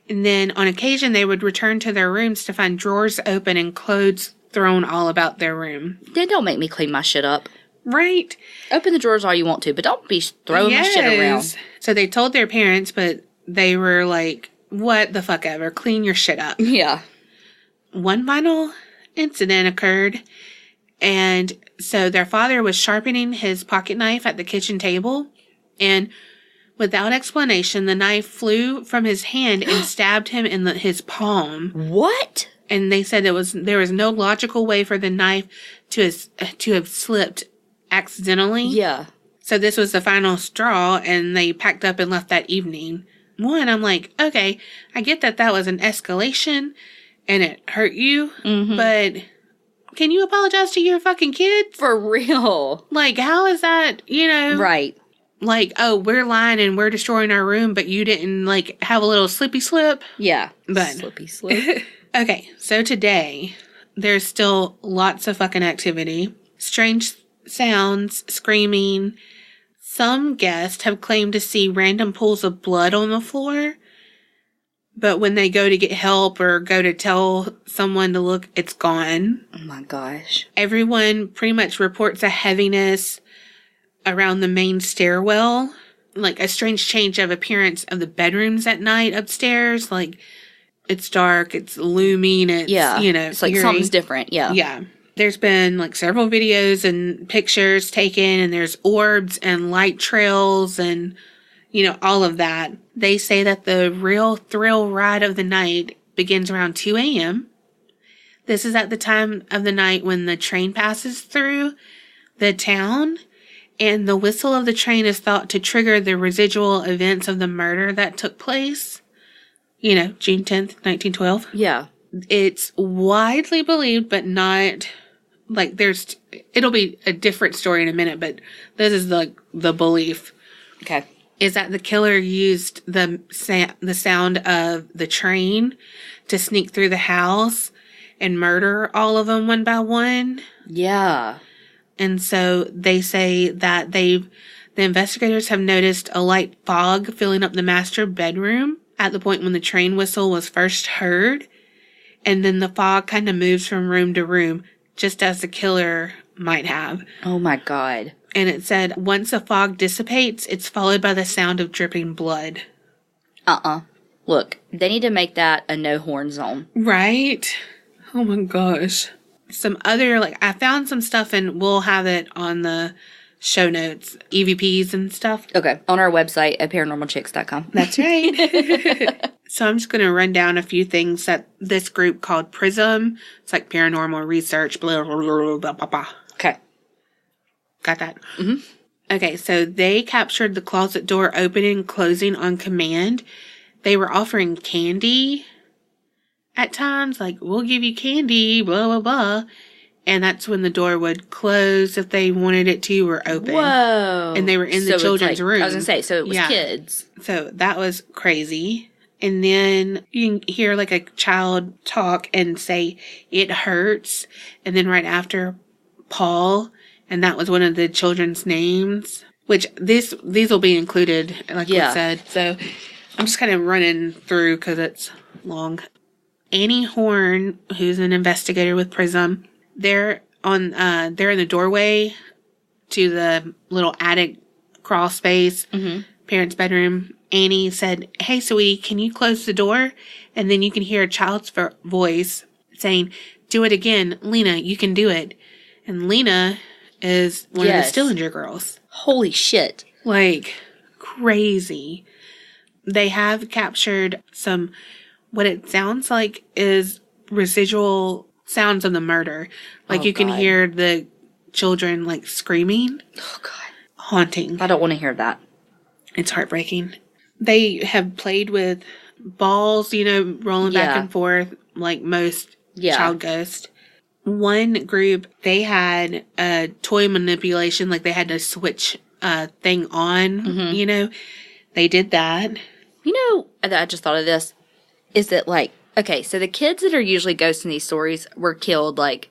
And then on occasion, they would return to their rooms to find drawers open and clothes thrown all about their room. Then don't make me clean my shit up. Right. Open the drawers all you want to, but don't be throwing my shit around. So they told their parents, but they were like, what the fuck ever, clean your shit up. Yeah. One final incident occurred, and so their father was sharpening his pocket knife at the kitchen table, and without explanation, the knife flew from his hand and stabbed him in his palm. What? And they said there was no logical way for the knife to have slipped accidentally. Yeah. So this was the final straw, and they packed up and left that evening. I'm like, okay, I get that was an escalation, and it hurt you, but can you apologize to your fucking kids? For real. Like, how is that, Right. Like, oh, we're lying and we're destroying our room, but you didn't, like, have a little slippy slip? Yeah. But, slippy slip. Okay, so today, there's still lots of fucking activity. Strange sounds, screaming. Some guests have claimed to see random pools of blood on the floor. But when they go to get help or go to tell someone to look, it's gone. Oh my gosh. Everyone pretty much reports a heaviness around the main stairwell. Like a strange change of appearance of the bedrooms at night upstairs. Like, it's dark, it's looming, it's, it's like eerie. something's different, yeah. Yeah. There's been like several videos and pictures taken, and there's orbs and light trails and, all of that. They say that the real thrill ride of the night begins around 2 a.m. This is at the time of the night when the train passes through the town, and the whistle of the train is thought to trigger the residual events of the murder that took place. June 10th, 1912. Yeah. It's widely believed, but not, like, it'll be a different story in a minute, but this is the belief. Okay. Is that the killer used the sound of the train to sneak through the house and murder all of them one by one. Yeah. And so they say that the investigators have noticed a light fog filling up the master bedroom at the point when the train whistle was first heard. And then the fog kind of moves from room to room, just as the killer might have. Oh my God. And it said, once the fog dissipates, it's followed by the sound of dripping blood. Look, they need to make that a no horn zone. Right? Oh my gosh. Some other, I found some stuff, and we'll have it on the show notes, EVPs and stuff. Okay. On our website at paranormalchicks.com. That's right. So I'm just going to run down a few things that this group called PRISM. It's like paranormal research, blah, blah, blah, blah, blah, blah. Okay. Got that? Mm-hmm. Okay, so they captured the closet door opening and closing on command. They were offering candy at times, like, we'll give you candy, blah, blah, blah. And that's when the door would close if they wanted it to, or open. Whoa. And they were in the children's room. I was going to say, so it was kids. So that was crazy. And then you can hear a child talk and say, it hurts. And then right after, Paul. And that was one of the children's names. Which these will be included, we said. So I'm just kind of running through because it's long. Annie Horn, who's an investigator with Prism, they're in the doorway to the little attic crawl space, parents' bedroom. Annie said, "Hey, sweetie, can you close the door?" And then you can hear a child's voice saying, "Do it again. Lena, you can do it." And Lena is one of the Stillinger girls. Holy shit. Like, crazy. They have captured some, what it sounds like is residual sounds of the murder. Like, you can hear the children, like, screaming. Oh, God. Haunting. I don't want to hear that. It's heartbreaking. They have played with balls, rolling back and forth, like most child ghosts. One group, they had a toy manipulation, like they had to switch thing on, They did that. I just thought of this. Is that like, okay, so the kids that are usually ghosts in these stories were killed like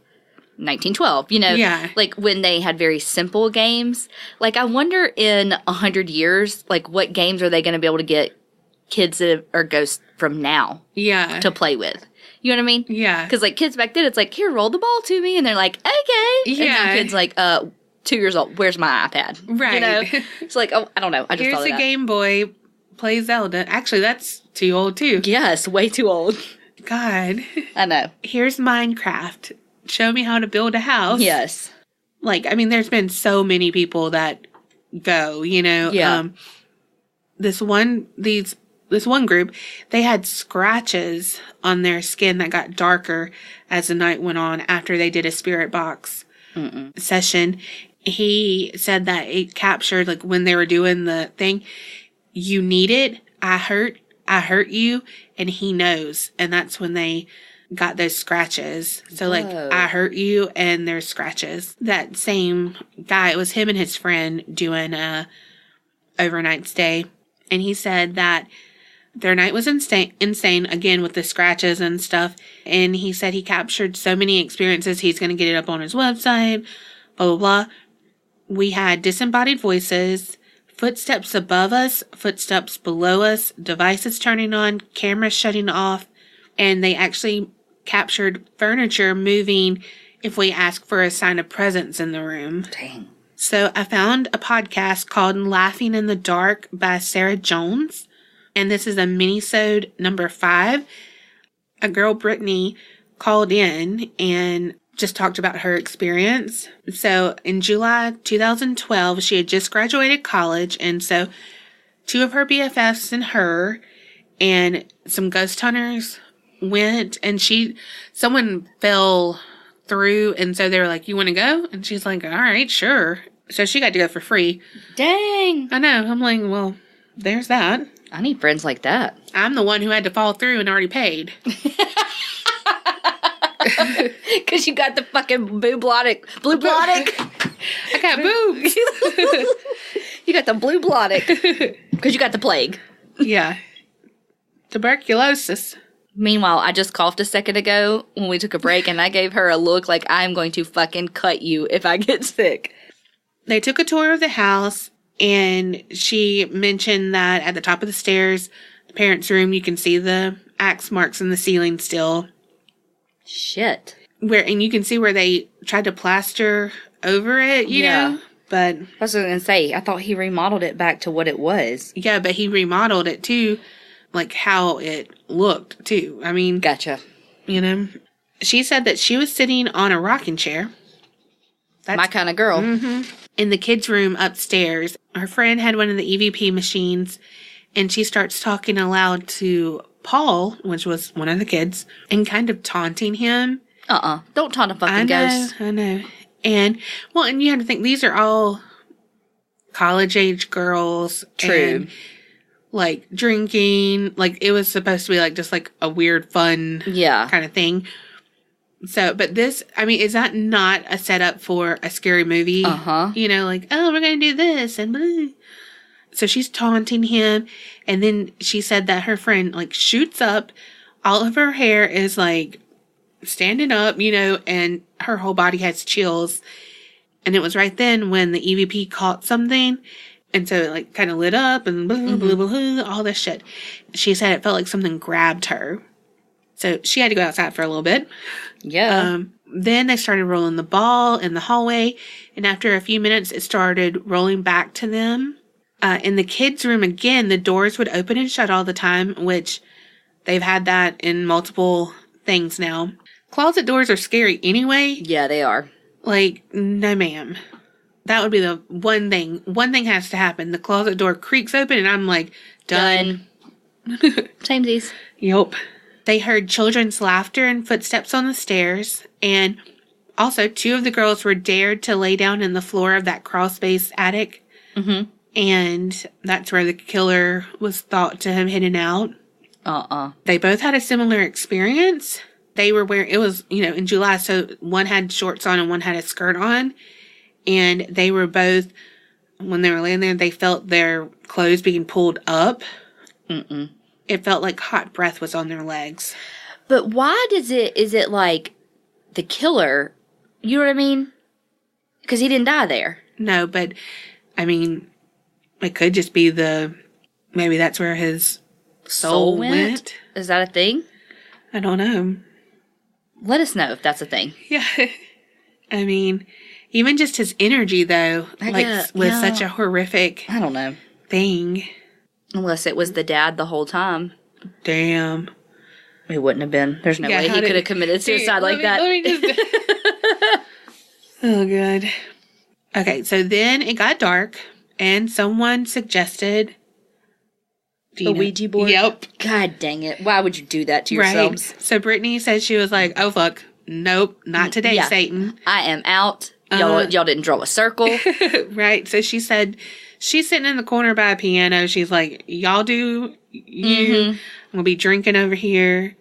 1912, Yeah. like when they had very simple games. Like, I wonder in 100 years, like what games are they going to be able to get kids that are ghosts from now to play with? You know what I mean? Yeah. Because like kids back then, it's like, here, roll the ball to me. And they're like, okay. Yeah. And now kids like, 2 years old, where's my iPad? Right. It's like, oh, I don't know. I just thought of that. Here's a Game Boy, play Zelda. Actually, that's too old too. Yes, way too old. God. I know. Here's Minecraft. Show me how to build a house. Yes. Like, I mean, there's been so many people that go, Yeah. This one group, they had scratches on their skin that got darker as the night went on after they did a spirit box session. He said that it captured, like, when they were doing the thing, you need it, I hurt you, and he knows. And that's when they got those scratches. So, like, I hurt you, and there's scratches. That same guy, it was him and his friend doing a overnight stay. And he said that their night was insane, again, with the scratches and stuff. And he said he captured so many experiences, he's going to get it up on his website, blah, blah, blah. We had disembodied voices, footsteps above us, footsteps below us, devices turning on, cameras shutting off, and they actually captured furniture moving if we ask for a sign of presence in the room. Dang. So I found a podcast called Laughing in the Dark by Sarah Jones. And this is a mini-sode number 5. A girl, Brittany, called in and just talked about her experience. So in July 2012, she had just graduated college. And so 2 of her BFFs and her and some ghost hunters went, and someone fell through, and so they were like, "You want to go?" And she's like, "All right, sure." So she got to go for free. Dang. I know. I'm like, well, there's that. I need friends like that. I'm the one who had to fall through and already paid. Because you got the fucking blue blottic. I got boobs. You got the blue blottic. Because you got the plague. Yeah. Tuberculosis. Meanwhile, I just coughed a second ago when we took a break, and I gave her a look like I'm going to fucking cut you if I get sick. They took a tour of the house, and she mentioned that at the top of the stairs, the parents' room, you can see the axe marks in the ceiling still. Shit. And you can see where they tried to plaster over it, you know? But I was going to say, I thought he remodeled it back to what it was. Yeah, but he remodeled it too, like how it looked too. I mean, gotcha. She said that she was sitting on a rocking chair. That's my kind of girl. Mm-hmm. In the kids' room upstairs. Her friend had one of the EVP machines, and she starts talking aloud to Paul, which was one of the kids, and kind of taunting him. Don't taunt a fucking ghost. I know. And you have to think, these are all college-age girls. True. And, like, drinking. Like, it was supposed to be, like, just, like, a weird, fun kind of thing. So, but this, I mean, is that not a setup for a scary movie? Like, oh, we're going to do this, and blah. So she's taunting him, and then she said that her friend, like, shoots up. All of her hair is, like, standing up, and her whole body has chills. And it was right then when the EVP caught something, and so it, like, kind of lit up, and blah, blah, blah, blah, all this shit. She said it felt like something grabbed her. So she had to go outside for a little bit. Yeah. Then they started rolling the ball in the hallway, and after a few minutes, it started rolling back to them. In the kids' room, again, the doors would open and shut all the time, which they've had that in multiple things now. Closet doors are scary anyway. Yeah, they are. Like, no ma'am. That would be the one thing. One thing has to happen. The closet door creaks open, and I'm like, done. Samesies. Yep. They heard children's laughter and footsteps on the stairs, and also 2 of the girls were dared to lay down in the floor of that crawl space attic, and that's where the killer was thought to have hidden out. They both had a similar experience. They were wearing, it was, in July, so one had shorts on and one had a skirt on, and they were both, when they were laying there, they felt their clothes being pulled up. It felt like hot breath was on their legs. But why is it like the killer? You know what I mean? Because he didn't die there. No, but, I mean, it could just be maybe that's where his soul went. Is that a thing? I don't know. Let us know if that's a thing. Yeah. I mean, even just his energy, though, was such a horrific I don't know. thing. Unless it was the dad the whole time. Damn. It wouldn't have been. There's no way he could have committed suicide like that. Oh, good. Okay, so then it got dark, and someone suggested the Ouija board? Yep. God dang it. Why would you do that to yourselves? Right. So Brittany said she was like, oh, fuck. Nope, not today, Satan. I am out. Y'all didn't draw a circle. Right. So she said she's sitting in the corner by a piano. She's like, y'all do you. I'm going to be drinking over here.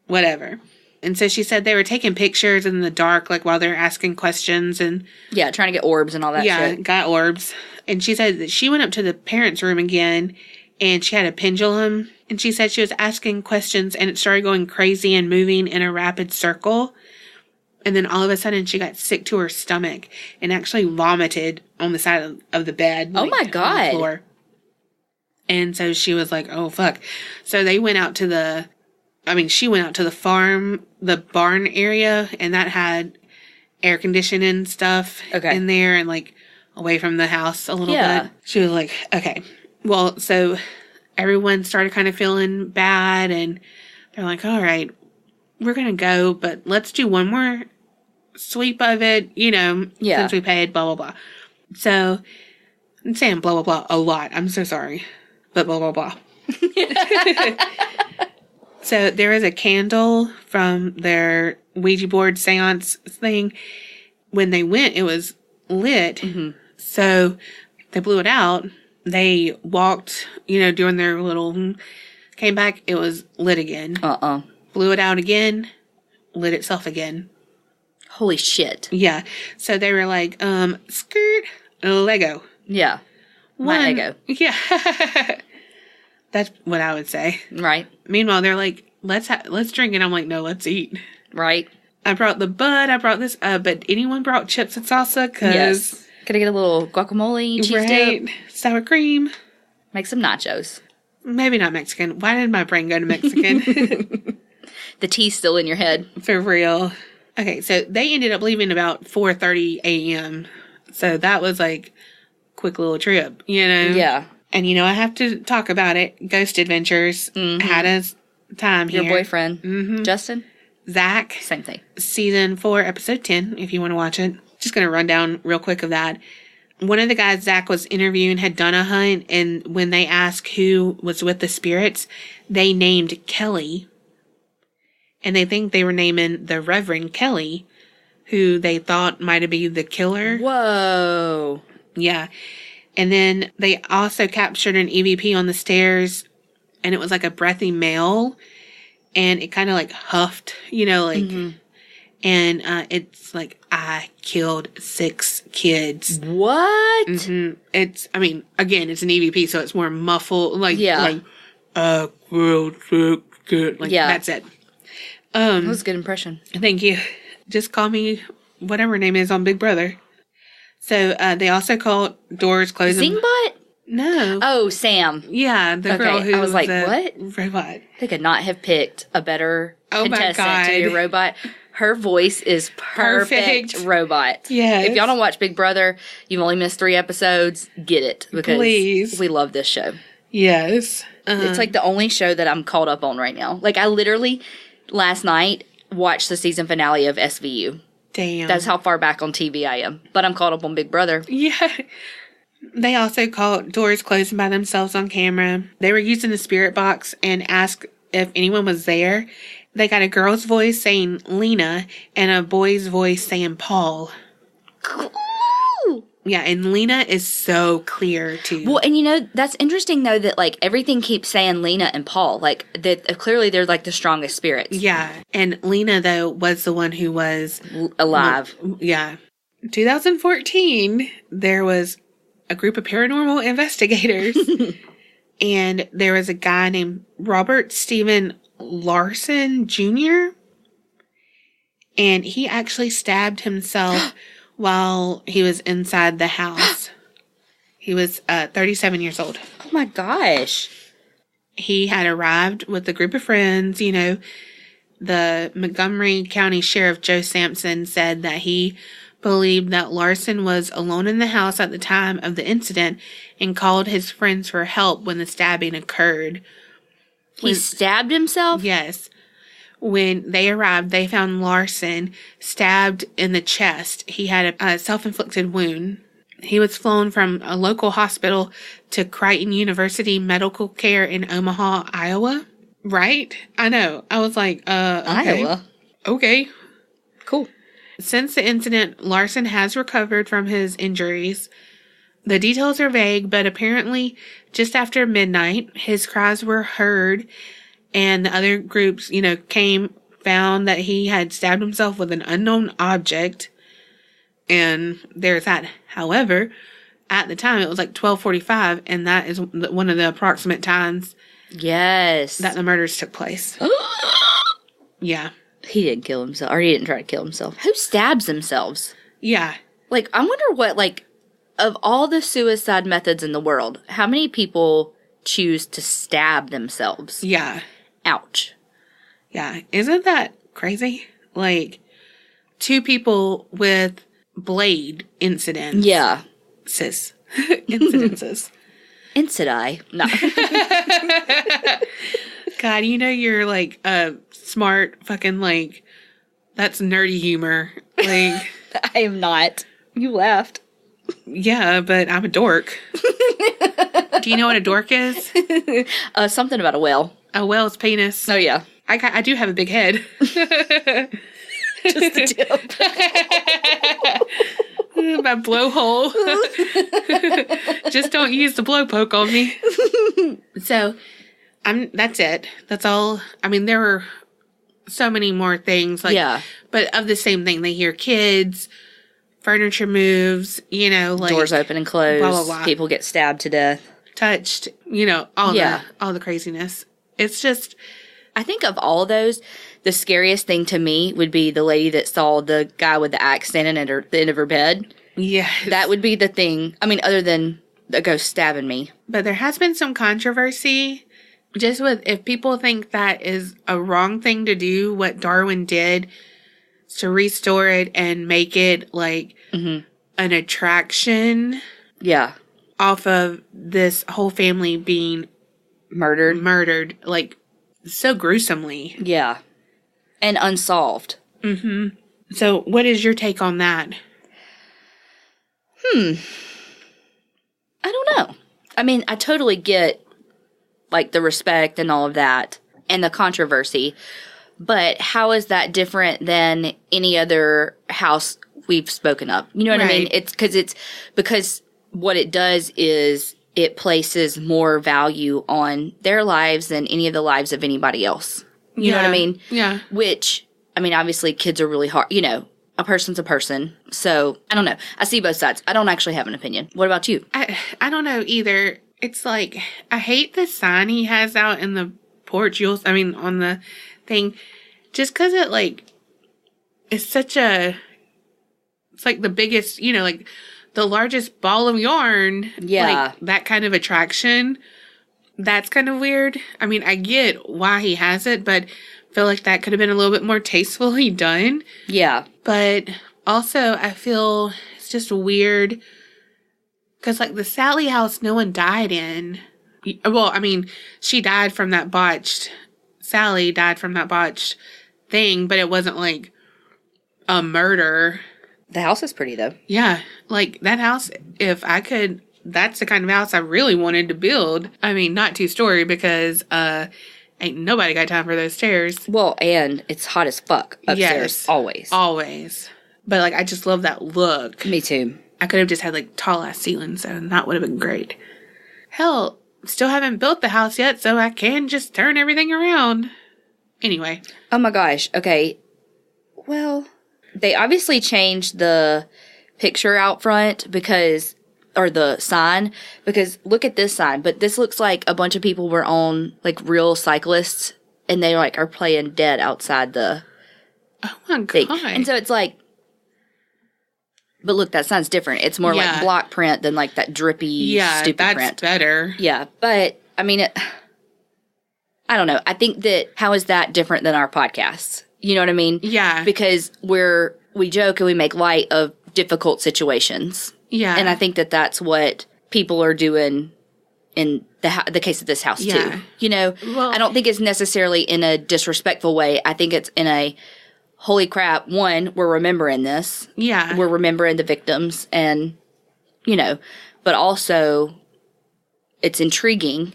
Whatever. And so she said they were taking pictures in the dark, like while they were asking questions. And yeah, trying to get orbs and all that shit. Yeah, got orbs. And she said that she went up to the parents' room again, and she had a pendulum. And she said she was asking questions, and it started going crazy and moving in a rapid circle. And then all of a sudden, she got sick to her stomach and actually vomited on the side of the bed. Oh, my God. On the floor. And so she was like, oh, fuck. So they went out to she went out to the farm, the barn area, and that had air conditioning stuff in there and, like, away from the house a little bit. She was like, okay. Well, so everyone started kind of feeling bad, and they're like, all right, we're going to go, but let's do one more sweep of it, since we paid, blah, blah, blah. So, I'm saying blah, blah, blah a lot. I'm so sorry. But blah, blah, blah. So, there was a candle from their Ouija board seance thing. When they went, it was lit. So, they blew it out. They walked, doing their little, came back, it was lit again. Blew it out again, lit itself again. Holy shit. Yeah. So they were like, skirt, Lego. Yeah. My Lego. Yeah. That's what I would say. Right. Meanwhile, they're like, let's drink. And I'm like, no, let's eat. Right. I brought the bud. I brought this. But anyone brought chips and salsa? Yes. Gonna get a little guacamole, cheese dip. Sour cream. Make some nachos. Maybe not Mexican. Why did my brain go to Mexican? The tea's still in your head. For real. Okay, so they ended up leaving about 4:30 a.m. So that was like quick little trip, Yeah. And I have to talk about it. Ghost Adventures had a time here. Your boyfriend, Justin? Zach. Same thing. Season 4, episode 10, if you want to watch it. Just going to run down real quick of that. One of the guys Zach was interviewing had done a hunt, and when they asked who was with the spirits, they named Kelly. And they think they were naming the Reverend Kelly, who they thought might have been the killer. Whoa. Yeah. And then they also captured an EVP on the stairs, and it was like a breathy male, and it kind of like huffed, and it's like, I killed 6 kids. What? It's, again, it's an EVP, so it's more muffled, that's it. That was a good impression. Thank you. Just call me whatever her name is on Big Brother. So, they also called doors closing. Zingbot? No. Oh, Sam. Yeah, the girl who I was like, what? Robot. They could not have picked a better contestant to be a robot. Her voice is perfect. Robot. Yes. If y'all don't watch Big Brother, you've only missed 3 episodes. Get it. Because we love this show. Yes. It's like the only show that I'm caught up on right now. Like, I literally, last night, watched the season finale of SVU. Damn. That's how far back on TV I am. But I'm caught up on Big Brother. Yeah. They also caught doors closing by themselves on camera. They were using the spirit box and asked if anyone was there. They got a girl's voice saying Lena and a boy's voice saying Paul. Cool. Yeah, and Lena is so clear, too. Well, and you know, that's interesting, though, that, like, everything keeps saying Lena and Paul. Like, that clearly they're, like, the strongest spirits. Yeah, and Lena, though, was the one who was... alive. Yeah. 2014, there was a group of paranormal investigators, and there was a guy named Robert Stephen Larson Jr., and he actually stabbed himself while he was inside the house. He was 37 years old. Oh my gosh. He had arrived with a group of friends. You know, the Montgomery County Sheriff Joe Sampson said that he believed that Larson was alone in the house at the time of the incident and called his friends for help when the stabbing occurred. He stabbed himself? Yes. When they arrived, they found Larson stabbed in the chest. He had a self-inflicted wound. He was flown from a local hospital to Creighton University Medical Care in Omaha, Iowa. Right? I know. I was like, okay. Iowa. Okay. Cool. Since the incident, Larson has recovered from his injuries. The details are vague, but apparently just after midnight, his cries were heard, and the other groups, you know, found that he had stabbed himself with an unknown object. And there's that. However, at the time, it was like 12:45, and that is one of the approximate times yes, that the murders took place. Yeah. He didn't kill himself, or he didn't try to kill himself. Who stabs themselves? Yeah. Like, I wonder what, like, of all the suicide methods in the world, how many people choose to stab themselves? Yeah. Ouch. Yeah. Isn't that crazy? Like, 2 people with blade incidents. Yeah. Incidences. Incidai. No. God, you know you're, like, smart fucking, like, that's nerdy humor. Like, I am not. You laughed. Yeah, but I'm a dork. Do you know what a dork is? Something about a whale. A whale's penis. Oh, yeah. I do have a big head. Just the tip. My blowhole. Just don't use the blowpoke on me. So, that's it. That's all. I mean, there were so many more things. Like, yeah. But of the same thing. They hear kids, furniture moves, you know, like. Doors open and close. Blah, blah, blah. People get stabbed to death. Touched, you know, all the craziness. It's just. I think of all those, the scariest thing to me would be the lady that saw the guy with the axe standing at the end of her bed. Yeah. That would be the thing. I mean, other than a ghost stabbing me. But there has been some controversy just with if people think that is a wrong thing to do, what Darwin did to restore it and make it like an attraction. Yeah. Off of this whole family being murdered, like, so gruesomely. Yeah. And unsolved. Mm-hmm. So, what is your take on that? I don't know. I mean, I totally get, like, the respect and all of that, and the controversy, but how is that different than any other house we've spoken of? You know what I mean? It's because what it does is it places more value on their lives than any of the lives of anybody else. You know what I mean? Yeah. Which, I mean, obviously kids are really hard. You know, a person's a person. So, I don't know. I see both sides. I don't actually have an opinion. What about you? I don't know either. It's like, I hate the sign he has out in the porch. On the thing. Just because it, like, it's such a, it's like the biggest, you know, like, the largest ball of yarn. Yeah. Like, that kind of attraction. That's kind of weird. I mean, I get why he has it, but I feel like that could have been a little bit more tastefully done. Yeah. But also, I feel it's just weird. Because, like, the Sally house, no one died in. Well, I mean, she died from that botched... Sally died from that botched thing, but it wasn't, like, a murder. The house is pretty, though. Yeah. Like, that house, if I could... That's the kind of house I really wanted to build. I mean, not 2-story, because, ain't nobody got time for those stairs. Well, and it's hot as fuck upstairs. Yes. Always. Always. But, like, I just love that look. Me too. I could have just had, like, tall-ass ceilings, and that would have been great. Hell, still haven't built the house yet, so I can just turn everything around. Anyway. Oh my gosh. Okay. Well, they obviously changed the picture out front because, or the sign, because look at this sign, but this looks like a bunch of people were on, like, real cyclists, and they, like, are playing dead outside the Oh my thing. God. And so it's like, but look, that sign's different. It's more like block print than, like, that drippy, stupid that's print. better. Yeah, but, I mean, I don't know. I think that, how is that different than our podcasts? You know what I mean? Yeah. Because we joke and we make light of difficult situations. Yeah. And I think that that's what people are doing in the case of this house, too. You know? Well, I don't think it's necessarily in a disrespectful way. I think it's in a, holy crap, one, we're remembering this. Yeah. We're remembering the victims and, you know, but also it's intriguing.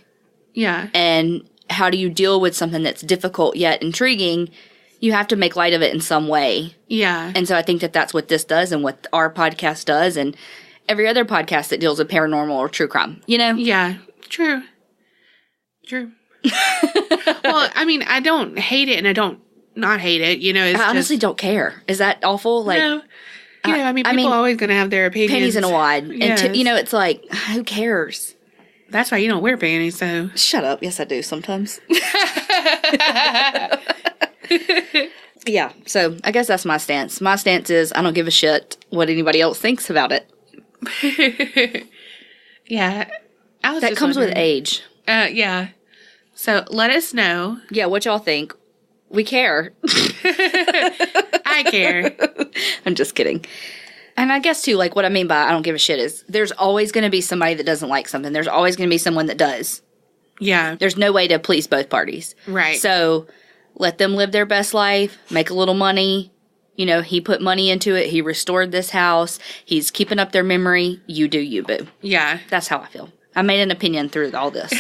Yeah. And how do you deal with something that's difficult yet intriguing? You have to make light of it in some way. Yeah. And so I think that that's what this does and what our podcast does and every other podcast that deals with paranormal or true crime, you know? Yeah. True. Well, I mean, I don't hate it and I don't not hate it, you know. It's I honestly just, don't care. Is that awful? Like, no. You know, I mean, people are always going to have their opinions. Panties in a wad. Yes. And, you know, it's like, who cares? That's why you don't wear panties, so. Shut up. Yes, I do sometimes. Yeah, so I guess that's my stance. My stance is I don't give a shit what anybody else thinks about it. Yeah. That comes with age. Yeah. So let us know. Yeah, what y'all think. We care. I care. I'm just kidding. And I guess, too, like, what I mean by I don't give a shit is there's always going to be somebody that doesn't like something. There's always going to be someone that does. Yeah. There's no way to please both parties. Right. So let them live their best life, make a little money. You know, he put money into it. He restored this house. He's keeping up their memory. You do you, boo. Yeah. That's how I feel. I made an opinion through all this.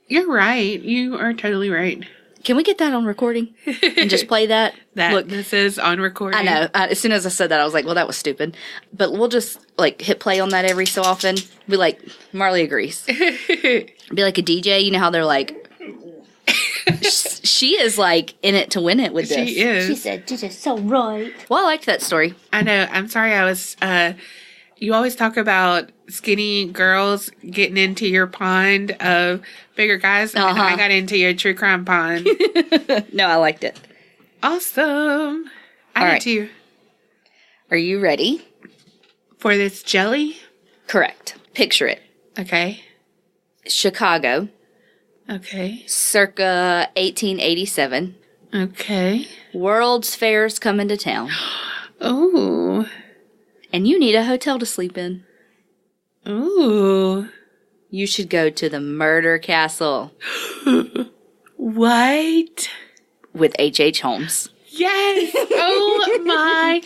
You're right. You are totally right. Can we get that on recording and just play that? Look, this is on recording. I know. As soon as I said that, I was like, well, that was stupid. But we'll just, like, hit play on that every so often. Be like, Marley agrees. Be like a DJ. You know how they're like, she is, like, in it to win it with this. She is. She said, "This is so right." Well, I liked that story. I know. I'm sorry I was, you always talk about skinny girls getting into your pond of bigger guys, and I got into your true crime pond. No, I liked it. Awesome. I did too. Are you ready? For this jelly? Correct. Picture it. Okay. Chicago, Okay. circa 1887. Okay. World's Fair's coming to town. Ooh. And you need a hotel to sleep in. Ooh. You should go to the Murder Castle What? with H.H. Holmes. Yes. Oh my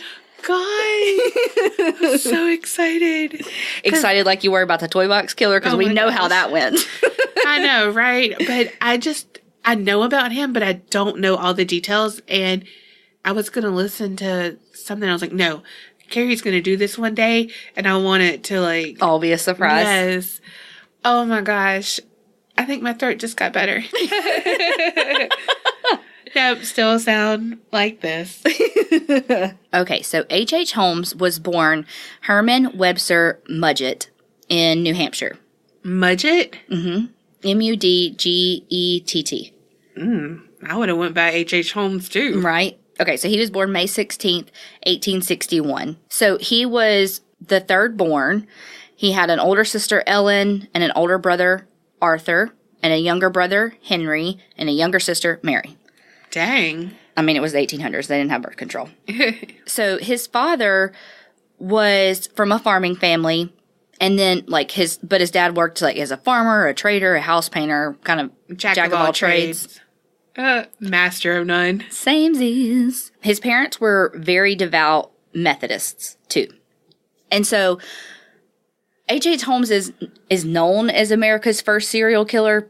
God. I'm so excited. Excited like you were about the Toy Box Killer because Oh we my know how gosh. that went. I know, right? But I know about him, but I don't know all the details. And I was going to listen to something. I was like, no, Carrie's going to do this one day. And I want it to like. All be a surprise. Yes. Oh my gosh. I think my throat just got better. Nope, still sound like this. Okay, so H.H. Holmes was born Herman Webster Mudgett in New Hampshire. Mudgett? Mm-hmm. Mudgett. I would have went by H.H. Holmes too. Right? Okay, so he was born May 16th, 1861. So he was the third born. He had an older sister, Ellen, and an older brother, Arthur, and a younger brother, Henry, and a younger sister, Mary. Dang. I mean, it was the 1800s. They didn't have birth control. So his father was from a farming family, and then his dad worked as a farmer, a trader, a house painter, kind of jack of all trades. Master of none. Samesies. His parents were very devout Methodists too, and so H.H. Holmes is known as America's first serial killer.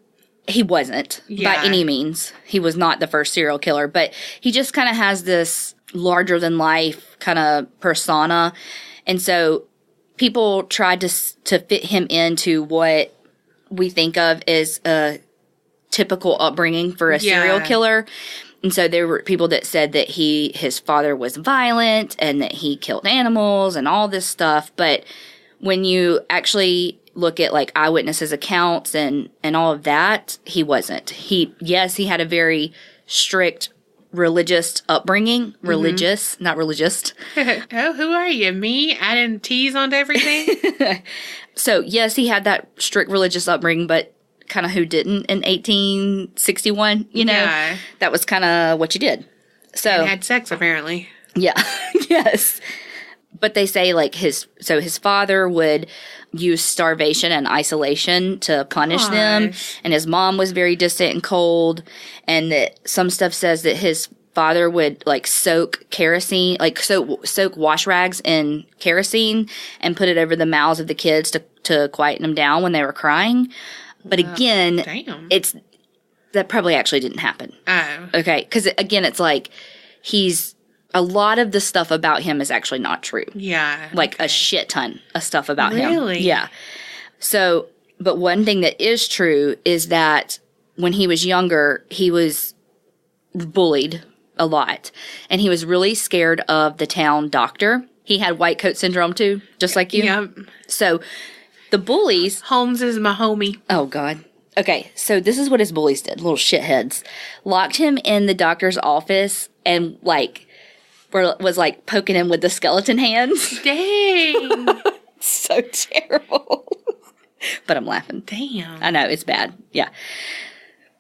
He wasn't by any means. He was not the first serial killer, but he just kind of has this larger than life kind of persona. And so people tried to fit him into what we think of as a typical upbringing for a serial killer. And so there were people that said that his father was violent and that he killed animals and all this stuff. But when you actually look at eyewitnesses accounts and all of that, he wasn't. He had a very strict religious upbringing. Religious, not religious. Oh, who are you? Me adding T's onto everything? So yes, he had that strict religious upbringing, but kind of who didn't in 1861, Yeah. That was kind of what you did. So And had sex, apparently. Yeah. Yes. But they say his father would use starvation and isolation to punish them. And his mom was very distant and cold. And that some stuff says that his father would soak kerosene, soak wash rags in kerosene and put it over the mouths of the kids to quieten them down when they were crying. But again, that probably actually didn't happen. Oh. Okay. Because again, it's a lot of the stuff about him is actually not true. Yeah. A shit ton of stuff about him. Really? Yeah. So, but one thing that is true is that when he was younger, he was bullied a lot. And he was really scared of the town doctor. He had white coat syndrome too, just like you. Yep. So, the bullies... Holmes is my homie. Oh, God. Okay, so this is what his bullies did, little shitheads. Locked him in the doctor's office and, was poking him with the skeleton hands. Dang. So terrible. But I'm laughing. Damn. I know, it's bad. Yeah.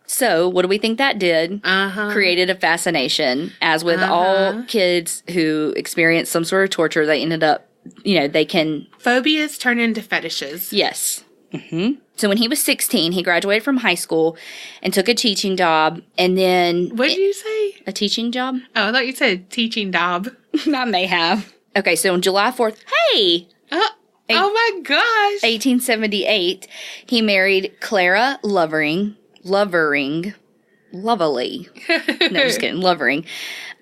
So, what do we think that did? Created a fascination. As with all kids who experience some sort of torture, they ended up, they can... Phobias turn into fetishes. Yes. Mm-hmm. So, when he was 16, he graduated from high school and took a teaching job, and then... What did you say? A teaching job? Oh, I thought you said teaching job. I may have. Okay, so on July 4th... Hey! Oh my gosh! 1878, he married Clara Lovering. No, just kidding. Lovering.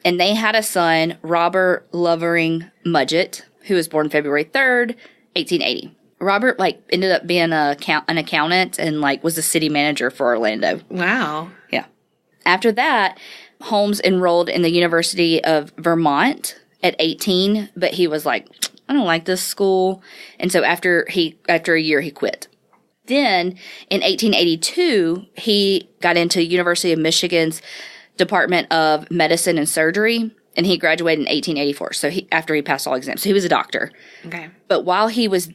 And they had a son, Robert Lovering Mudgett, who was born February 3rd, 1880. Robert, ended up being an accountant and, was the city manager for Orlando. Wow. Yeah. After that, Holmes enrolled in the University of Vermont at 18, but he was like, I don't like this school. And so after a year, he quit. Then, in 1882, he got into University of Michigan's Department of Medicine and Surgery, and he graduated in 1884, so after he passed all exams. So he was a doctor. Okay. But while he was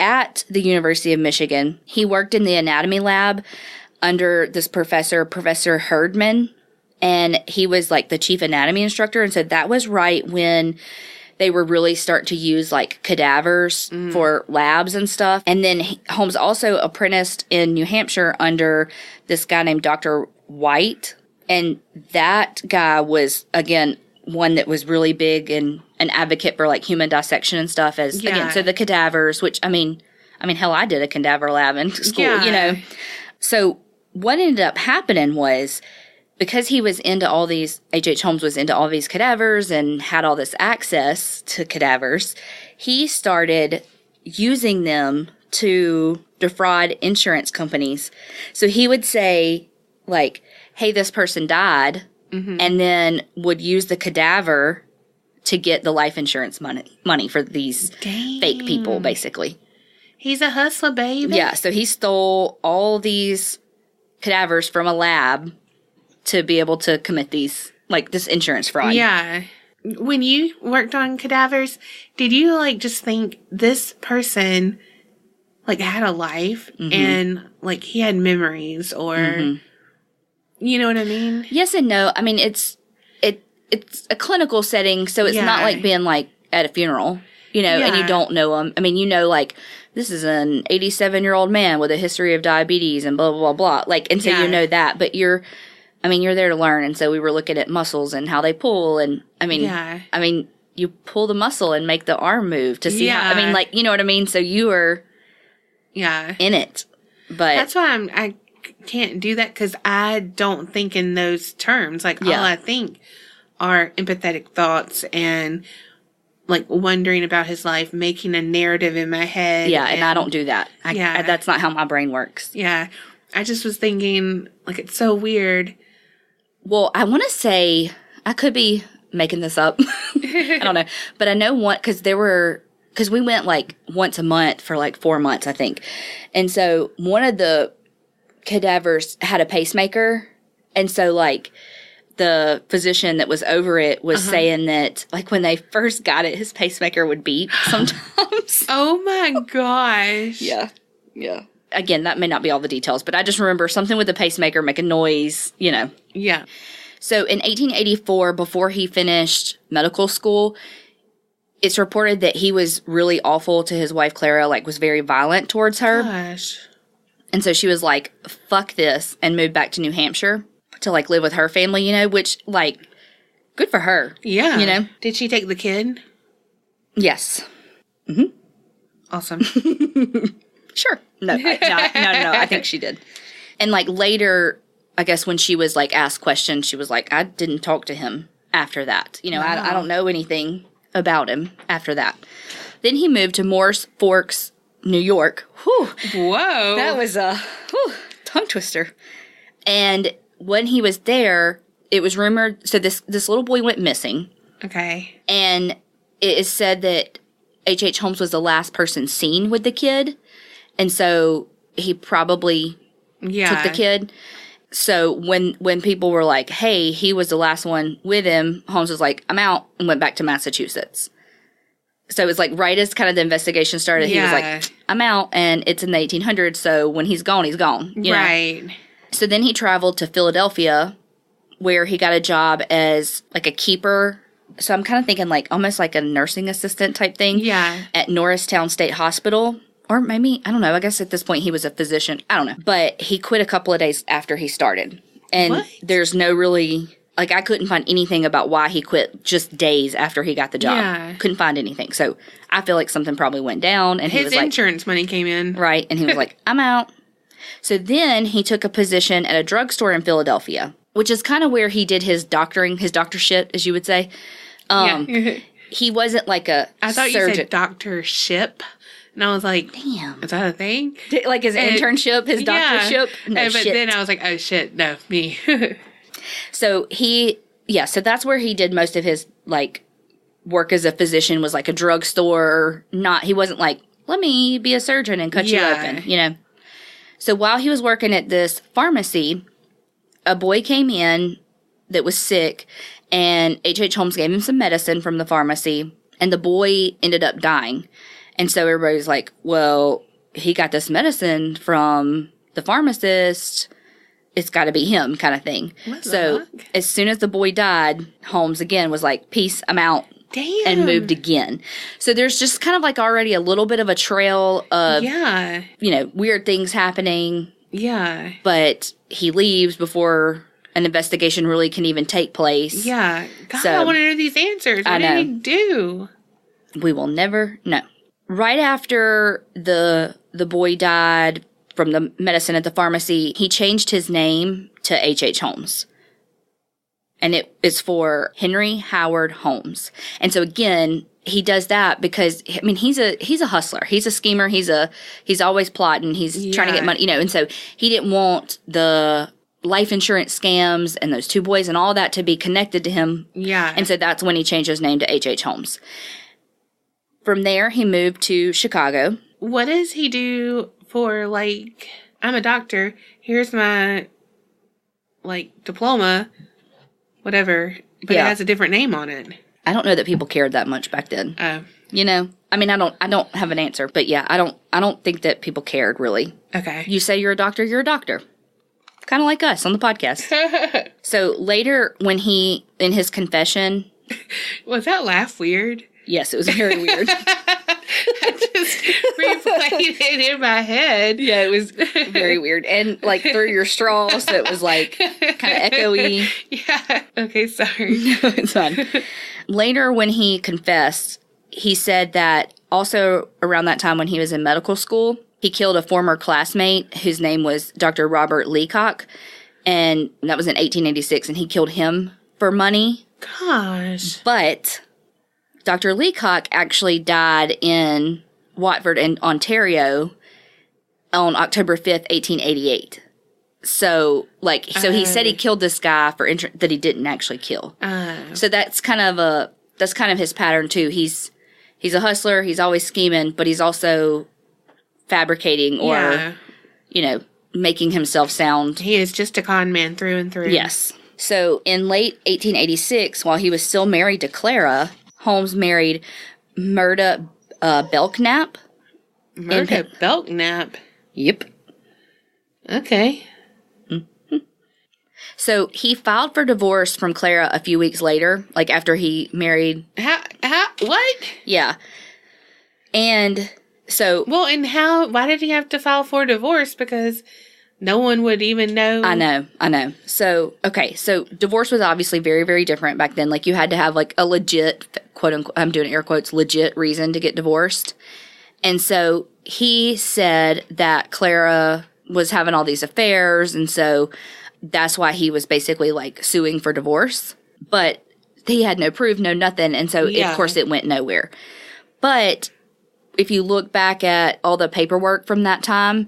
at the University of Michigan, he worked in the anatomy lab under this Professor Herdman, and he was, the chief anatomy instructor, and so that was right when... they were really starting to use cadavers for labs and stuff. And then Holmes also apprenticed in New Hampshire under this guy named Dr. White. And that guy was, again, one that was really big and an advocate for human dissection and stuff again, so the cadavers, which I mean, hell, I did a cadaver lab in school, So what ended up happening was, because he was into all these, H.H. Holmes was into all these cadavers and had all this access to cadavers, he started using them to defraud insurance companies. So he would say, hey, this person died, and then would use the cadaver to get the life insurance money for these fake people, basically. He's a hustler, baby. Yeah, so he stole all these cadavers from a lab to be able to commit these, this insurance fraud. Yeah. when you worked on cadavers, did you, like, just think this person, like, had a life and, like, he had memories or, you know what I mean? Yes and no. I mean, it's a clinical setting, so it's not like being, like, at a funeral, you know, and you don't know them. I mean, you know, like, this is an 87-year-old man with a history of diabetes and blah, blah, blah, blah. Like, and so you know that, but you're there to learn. And so we were looking at muscles and how they pull. And I mean, you pull the muscle and make the arm move to see how, I mean, like, you know what I mean? So you are in it. But that's why I can't do that, because I don't think in those terms. Like, all I think are empathetic thoughts and, like, wondering about his life, making a narrative in my head. Yeah, and I don't do that. That's not how my brain works. Yeah. I just was thinking, like, it's so weird. Well, I want to say, I could be making this up. I don't know. But I know because we went, like, once a month for, like, 4 months, I think. And so one of the cadavers had a pacemaker. And so, like, the physician that was over it was saying that, like, when they first got it, his pacemaker would beep sometimes. Oh, my gosh. Yeah. Again, that may not be all the details, but I just remember something with the pacemaker making noise, you know. Yeah. So in 1884, before he finished medical school, it's reported that he was really awful to his wife, Clara, like, was very violent towards her. Gosh. And so she was like, fuck this, and moved back to New Hampshire to, like, live with her family, you know, which, like, good for her. Yeah. You know? Did she take the kid? Yes. Awesome. Sure. No, I think she did. And, like, later, I guess when she was, like, asked questions, she was like, I didn't talk to him after that. You know, wow. I don't know anything about him after that. Then he moved to Morris Forks, New York. Whew. Whoa. That was a tongue twister. And when he was there, it was rumored, so this little boy went missing. Okay. And it is said that H.H. Holmes was the last person seen with the kid. And so he probably took the kid. So when people were like, hey, he was the last one with him, Holmes was like, I'm out, and went back to Massachusetts. So it was like right as kind of the investigation started, he was like, I'm out, and it's in the 1800s, so when he's gone, he's gone. You know? So then he traveled to Philadelphia, where he got a job as, like, a keeper. So I'm kind of thinking, like, almost like a nursing assistant type thing. Yeah. At Norristown State Hospital. Or maybe, I don't know, I guess at this point he was a physician. I don't know. But he quit a couple of days after he started. And there's no really, like, I couldn't find anything about why he quit just days after he got the job. Yeah. Couldn't find anything. So I feel like something probably went down. And his insurance money came in. Right. And he was like, I'm out. So then he took a position at a drugstore in Philadelphia, which is kind of where he did his doctoring, his doctorship, as you would say. He wasn't like a I thought surgeon. You said doctorship. And I was like, damn. Is that a thing? Like his internship, his doctorship? No, but then I was like, oh, shit, no, me. So so that's where he did most of his, like, work as a physician, was like a drugstore. He wasn't like, let me be a surgeon and cut you open, you know. So while he was working at this pharmacy, a boy came in that was sick, and H.H. Holmes gave him some medicine from the pharmacy, and the boy ended up dying. And so everybody's like, well, he got this medicine from the pharmacist. It's got to be him, kind of thing. So as soon as the boy died, Holmes again was like, peace, I'm out. Damn. And moved again. So there's just kind of like already a little bit of a trail of, you know, weird things happening. Yeah. But he leaves before an investigation really can even take place. Yeah. God, so, I want to know these answers. What did he do? We will never know. Right after the boy died from the medicine at the pharmacy, he changed his name to H.H. Holmes. And it is for Henry Howard Holmes. And so again, he does that because, I mean, he's a hustler. He's a schemer. He's always plotting. He's trying to get money, you know. And so he didn't want the life insurance scams and those two boys and all that to be connected to him. Yeah. And so that's when he changed his name to H.H. Holmes. From there, he moved to Chicago. What does he do for, like, I'm a doctor. Here's my, like, diploma. Whatever, but it has a different name on it. I don't know that people cared that much back then. Oh. You know? I mean, I don't have an answer, but yeah, I don't think that people cared, really. Okay. You say you're a doctor, you're a doctor. Kind of like us on the podcast. So later, when he, in his confession... Was that laugh weird? Yes, it was very weird. I just replayed it in my head. Yeah, it was very weird. And, like, through your straw, so it was, like, kind of echoey. Yeah. Okay, sorry. No, it's fine. Later, when he confessed, he said that also around that time when he was in medical school, he killed a former classmate whose name was Dr. Robert Leacock, and that was in 1886, and he killed him for money. Gosh. But Dr. Leacock actually died in Watford, in Ontario, on October 5th, 1888. So, he said he killed this guy that he didn't actually kill. So that's kind of his pattern too. He's a hustler. He's always scheming, but he's also fabricating or, making himself sound. He is just a con man through and through. Yes. So in late 1886, while he was still married to Clara, Holmes married Myrta Belknap. Myrta Belknap? Yep. Okay. So he filed for divorce from Clara a few weeks later, like after he married. What? Yeah. And so. Well, and why did he have to file for divorce? Because no one would even know. I know. So, okay. So divorce was obviously very, very different back then. Like you had to have like a legit, quote unquote, I'm doing air quotes, legit reason to get divorced. And so he said that Clara was having all these affairs. And so that's why he was basically like suing for divorce, but he had no proof, no nothing. And so of course it went nowhere. But if you look back at all the paperwork from that time,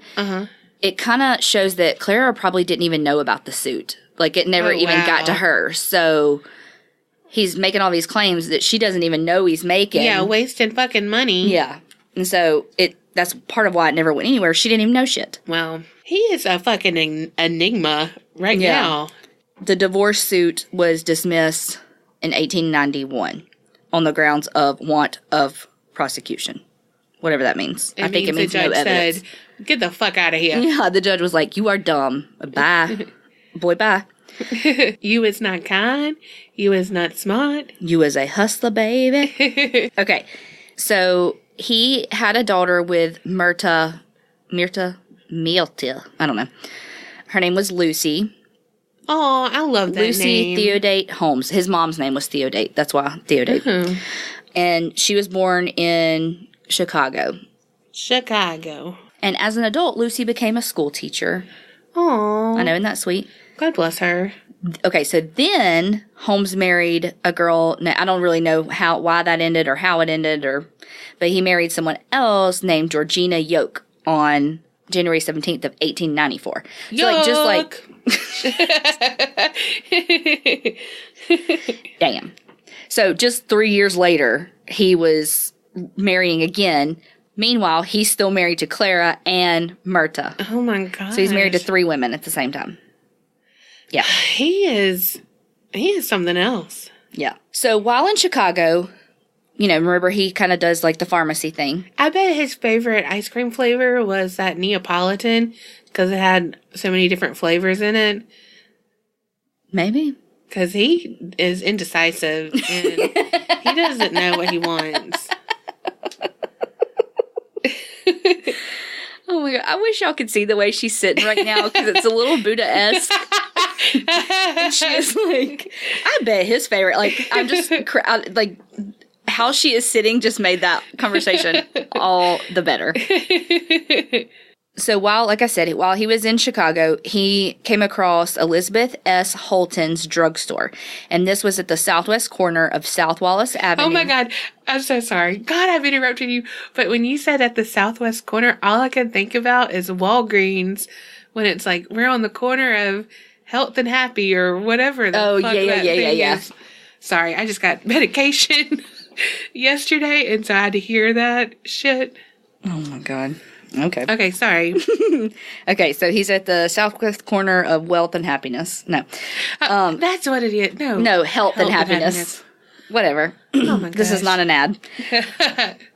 it kind of shows that Clara probably didn't even know about the suit. Like it never even got to her. So he's making all these claims that she doesn't even know he's making. Yeah. Wasting fucking money. Yeah. And so that's part of why it never went anywhere. She didn't even know shit. Well, he is a fucking enigma right now. The divorce suit was dismissed in 1891 on the grounds of want of prosecution. Whatever that means. I think it means no evidence. Said, get the fuck out of here. Yeah, the judge was like, you are dumb. Bye. Boy, bye. You is not kind. You is not smart. You is a hustler, baby. Okay. So he had a daughter with Myrta. I don't know. Her name was Lucy. Oh, I love that Lucy name. Theodate Holmes. His mom's name was Theodate. That's why Theodate. Mm-hmm. And she was born in Chicago. And as an adult, Lucy became a school teacher. Oh, I know, isn't that sweet? God bless her. Okay, so then Holmes married a girl. Now, I don't really know why that ended or how it ended, but he married someone else named Georgina Yoke on January 17th of 1894. So damn. So just 3 years later, he was marrying again. Meanwhile, he's still married to Clara and Myrta. Oh my God. So he's married to 3 women at the same time. Yeah. He is something else. Yeah. So while in Chicago, remember he kind of does like the pharmacy thing. I bet his favorite ice cream flavor was that Neapolitan because it had so many different flavors in it. Maybe. Because he is indecisive and he doesn't know what he wants. Oh my God. I wish y'all could see the way she's sitting right now because it's a little Buddha-esque. And she is like, I bet his favorite, like, I'm just, like, how she is sitting just made that conversation all the better. So while he was in Chicago, he came across Elizabeth S. Holton's drugstore. And this was at the southwest corner of South Wallace Avenue. Oh my God. I'm so sorry. God, I've interrupted you. But when you said at the southwest corner, all I could think about is Walgreens when it's like, we're on the corner of Health and Happy or whatever the fuck that thing is. Sorry, I just got medication yesterday, and so I had to hear that shit. Oh my God. Okay. Okay, sorry. Okay, so he's at the southwest corner of Wealth and Happiness. No. That's what it is. No, Health and Happiness. Whatever. Oh my This is gosh. not an ad.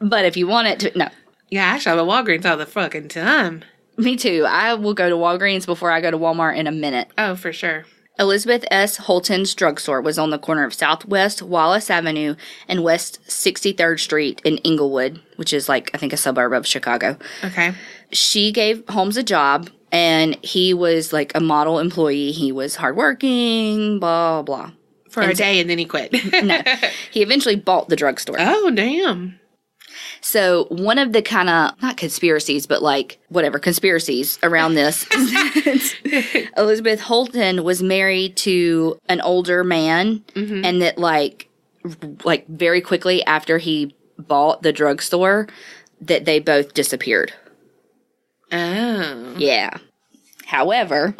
But if you want it to, no. Yeah, I shop at Walgreens all the fucking time. Me too. I will go to Walgreens before I go to Walmart in a minute. Oh, for sure. Elizabeth S. Holton's drugstore was on the corner of Southwest Wallace Avenue and West 63rd Street in Inglewood, which is like, I think, a suburb of Chicago. Okay. She gave Holmes a job, and he was like a model employee. He was hardworking, blah, blah. For a day, and then he quit. No. He eventually bought the drugstore. Oh, damn. So one of the kind of, not conspiracies, but like whatever, conspiracies around this is that Elizabeth Holton was married to an older man, and that like very quickly after he bought the drugstore, that they both disappeared. Oh. Yeah. However,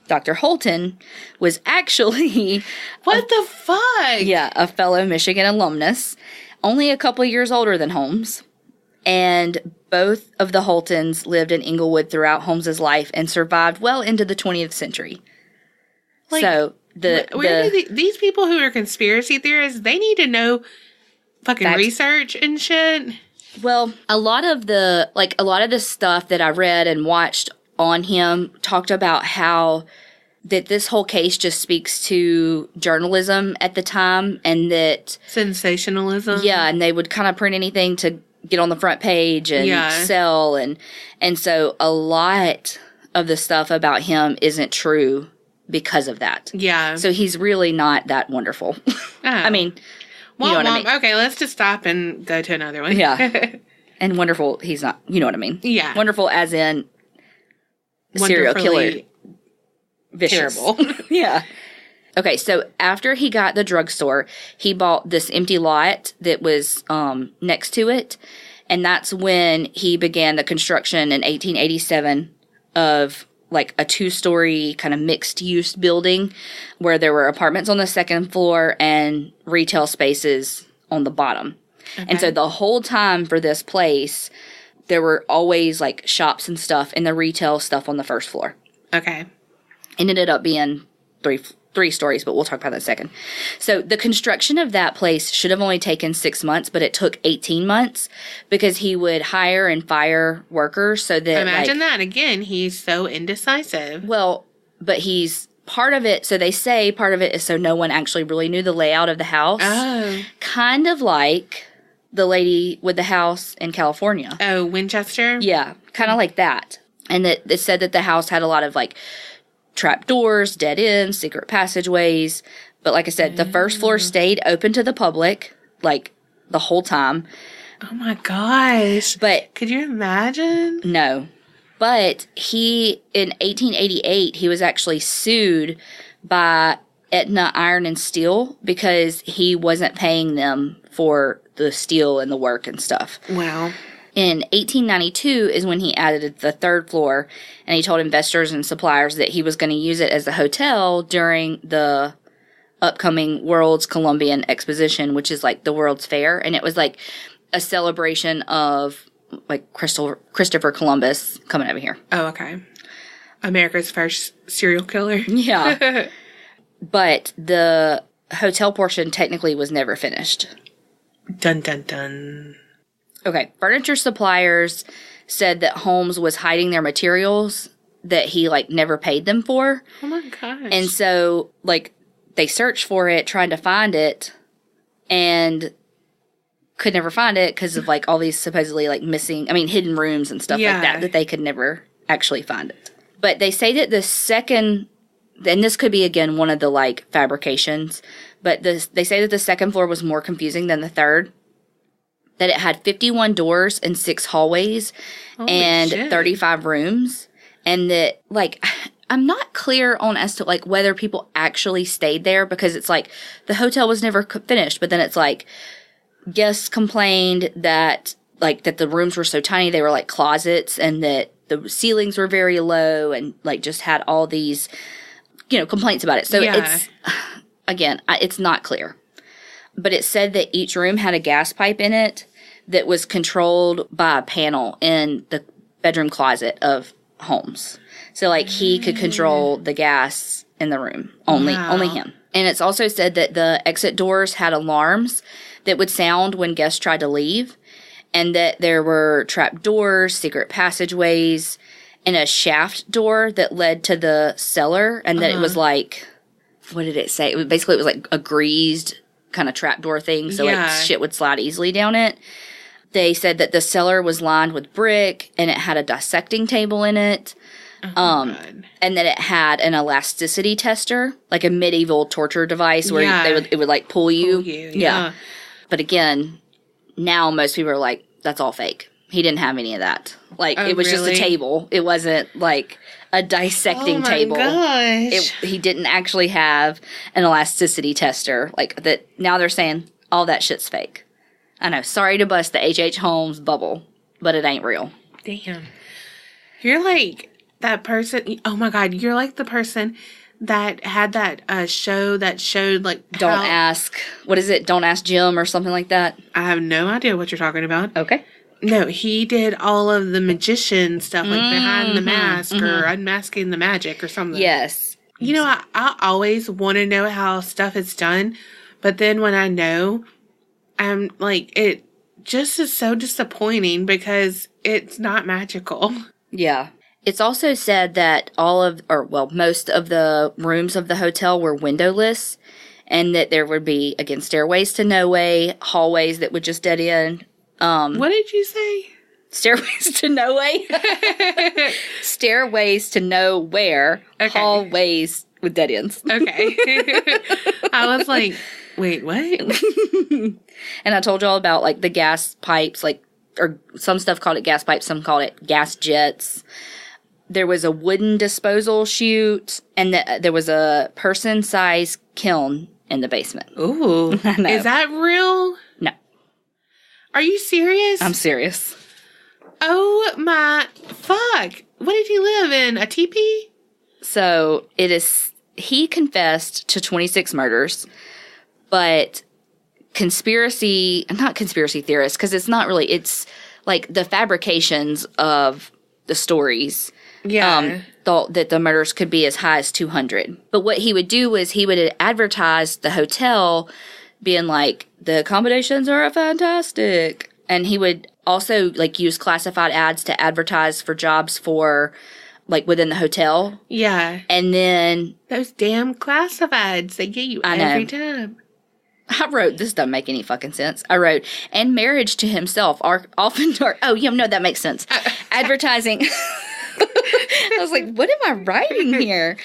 Dr. Holton was actually What the fuck? a fellow Michigan alumnus, only a couple years older than Holmes. And both of the Holtons lived in Inglewood throughout Holmes's life and survived well into the 20th century. Like, so these people who are conspiracy theorists, they need to know fucking Facts. research and shit. Well, a lot of the stuff that I read and watched on him talked about how that this whole case just speaks to journalism at the time, and that Sensationalism. yeah, and they would kind of print anything to get on the front page and sell, and so a lot of the stuff about him isn't true because of that. Yeah. So he's really not that wonderful. I mean, you know what I mean. Okay, let's just stop and go to another one. Yeah. And wonderful, he's not. You know what I mean? Yeah. Wonderful as in serial killer. Vicious. Terrible. Yeah. Okay, so after he got the drugstore, he bought this empty lot that was next to it, and that's when he began the construction in 1887 of like a 2-story kind of mixed-use building where there were apartments on the second floor and retail spaces on the bottom. Okay. And so the whole time for this place, there were always like shops and stuff and the retail stuff on the first floor. Okay. It ended up being three stories, but we'll talk about that in a second. So the construction of that place should have only taken 6 months, but it took 18 months because he would hire and fire workers so that Imagine that. Again, he's so indecisive. Well, but he's part of it. So they say part of it is so no one actually really knew the layout of the house. Oh. Kind of like the lady with the house in California. Oh, Winchester? Yeah, kind of like that. And that it said that the house had a lot of like trap doors, dead ends, secret passageways. But like I said, the first floor stayed open to the public, like the whole time. Oh my gosh. But could you imagine? No. But in 1888, he was actually sued by Aetna Iron and Steel because he wasn't paying them for the steel and the work and stuff. Wow. In 1892 is when he added the third floor, and he told investors and suppliers that he was going to use it as a hotel during the upcoming World's Columbian Exposition, which is like the World's Fair, and it was like a celebration of like Christopher Columbus coming over here. Oh, okay. America's first serial killer. Yeah. But the hotel portion technically was never finished. Dun, dun, dun. Okay, furniture suppliers said that Holmes was hiding their materials that he, like, never paid them for. Oh, my gosh. And so, like, they searched for it, trying to find it, and could never find it because of, like, all these supposedly, like, hidden rooms and stuff like that they could never actually find it. But they say that the second, and this could be, again, one of the, like, fabrications, but they say that the second floor was more confusing than the third. That it had 51 doors and 6 hallways and 35 rooms. And that, like, I'm not clear on as to, like, whether people actually stayed there because it's, like, the hotel was never finished. But then it's, like, guests complained that, like, that the rooms were so tiny they were, like, closets and that the ceilings were very low and, like, just had all these, complaints about it. So it's, again, it's not clear. But it said that each room had a gas pipe in it that was controlled by a panel in the bedroom closet of Holmes. So, like, he could control the gas in the room. Only him. And it's also said that the exit doors had alarms that would sound when guests tried to leave, and that there were trap doors, secret passageways, and a shaft door that led to the cellar, and that it was like, what did it say? It was like a greased kind of trap door thing, so like shit would slide easily down it. They said that the cellar was lined with brick, and it had a dissecting table in it. And that it had an elasticity tester, like a medieval torture device where it would like pull you. Yeah. But again, now most people are like, that's all fake. He didn't have any of that. Like, it was just a table. It wasn't like a dissecting table. Gosh. He didn't actually have an elasticity tester. Like, that. Now they're saying all that shit's fake. I know. Sorry to bust the H.H. Holmes bubble, but it ain't real. Damn. You're like that person. Oh my God. You're like the person that had that show that showed like Don't Ask. What is it? Don't Ask Jim or something like that? I have no idea what you're talking about. Okay. No, he did all of the magician stuff, like behind the mask or unmasking the magic or something. Yes. You know, I always want to know how stuff is done, but then when I know, I'm like, it just is so disappointing because it's not magical. Yeah. It's also said that most of the rooms of the hotel were windowless, and that there would be, again, stairways to no way, hallways that would just dead end. What did you say? Stairways to no way? Stairways to nowhere, hallways with dead ends. Okay. I was like, wait, what? And I told y'all about, like, the gas pipes, like, or some stuff called it gas pipes, some called it gas jets. There was a wooden disposal chute, and there was a person-sized kiln in the basement. Ooh. Is that real? No. Are you serious? I'm serious. Oh my fuck. What did he live in? A teepee? So he confessed to 26 murders, but not conspiracy theorists, because it's not really, it's like the fabrications of the stories. Yeah. Thought that the murders could be as high as 200. But what he would do was he would advertise the hotel being like, the accommodations are fantastic. And he would also like use classified ads to advertise for jobs for like within the hotel. Yeah. And then those damn classifieds they get you every time. I wrote, this doesn't make any fucking sense. I wrote, and marriage to himself are often, that makes sense. Advertising. I was like, what am I writing here?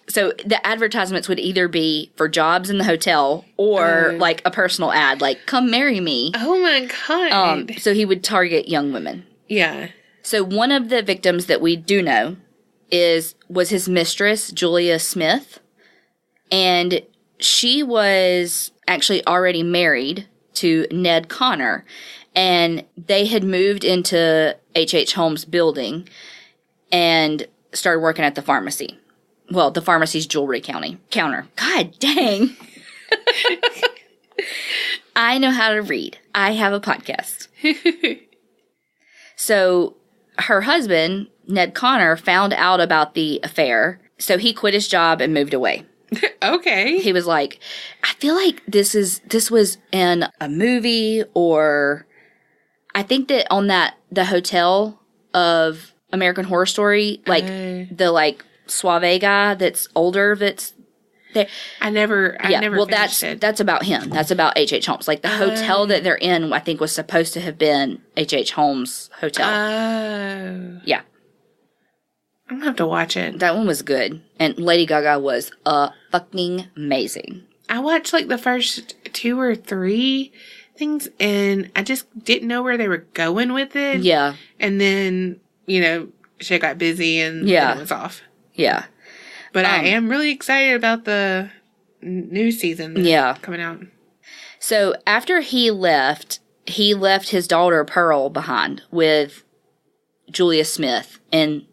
So the advertisements would either be for jobs in the hotel or like a personal ad, like, come marry me. Oh my God. So he would target young women. Yeah. So one of the victims that we do know was his mistress, Julia Smith. And she was actually already married to Ned Connor. And they had moved into H.H. Holmes' building and started working at the pharmacy. Well, the pharmacy's jewelry counter. God dang. I know how to read. I have a podcast. So her husband, Ned Connor, found out about the affair. So he quit his job and moved away. Okay. He was like, I feel like this was in a movie, or I think that on the hotel of American Horror Story, like the like suave guy that's older that's there. I never that's about him. That's about H.H. Holmes. Like the hotel that they're in, I think was supposed to have been H.H. Holmes' hotel. Oh. Yeah. I'm gonna have to watch it. That one was good. And Lady Gaga was fucking amazing. I watched like the first 2 or 3 things and I just didn't know where they were going with it. Yeah. And then, shit got busy and then it was off. Yeah. But I am really excited about the new season coming out. So after he left his daughter Pearl behind with Julia Smith. And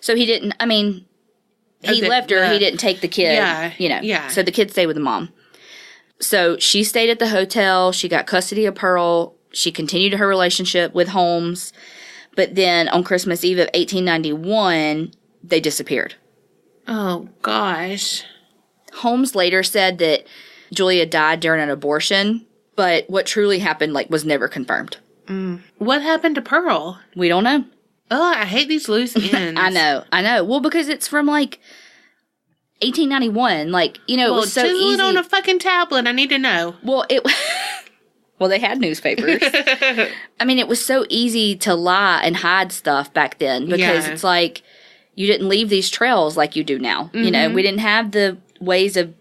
so he didn't, he left her, he didn't take the kid, Yeah. So the kid stayed with the mom. So she stayed at the hotel, she got custody of Pearl, she continued her relationship with Holmes, But then on Christmas Eve of 1891, they disappeared. Oh, gosh. Holmes later said that Julia died during an abortion, but what truly happened, was never confirmed. What happened to Pearl? We don't know. Oh, I hate these loose ends. I know. Well, because it's from, 1891. It was so chisel easy. it on a fucking tablet. I need to know. Well, well, they had newspapers. I mean, it was so easy to lie and hide stuff back then because it's you didn't leave these trails like you do now. Mm-hmm. You know, we didn't have the ways of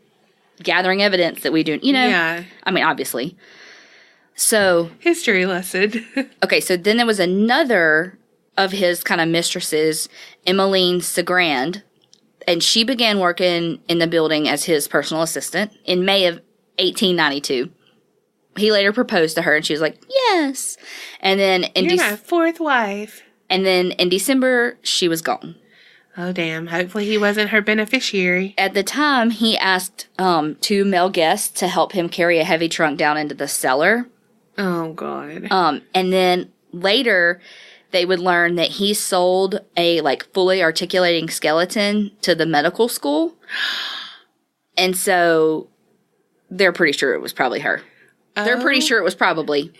gathering evidence that we do. You know, yeah. I mean, obviously. So history lesson. Okay, so then there was another of his kind of mistresses, Emmeline Segrand, and she began working in the building as his personal assistant in May of 1892. He later proposed to her, and she was like, yes. And then You're my fourth wife. And then in December, she was gone. Oh, damn. Hopefully he wasn't her beneficiary. At the time, he asked 2 male guests to help him carry a heavy trunk down into the cellar. Oh, God. And then later, they would learn that he sold a, fully articulating skeleton to the medical school. And so they're pretty sure it was probably her. Oh. They're pretty sure it was probably.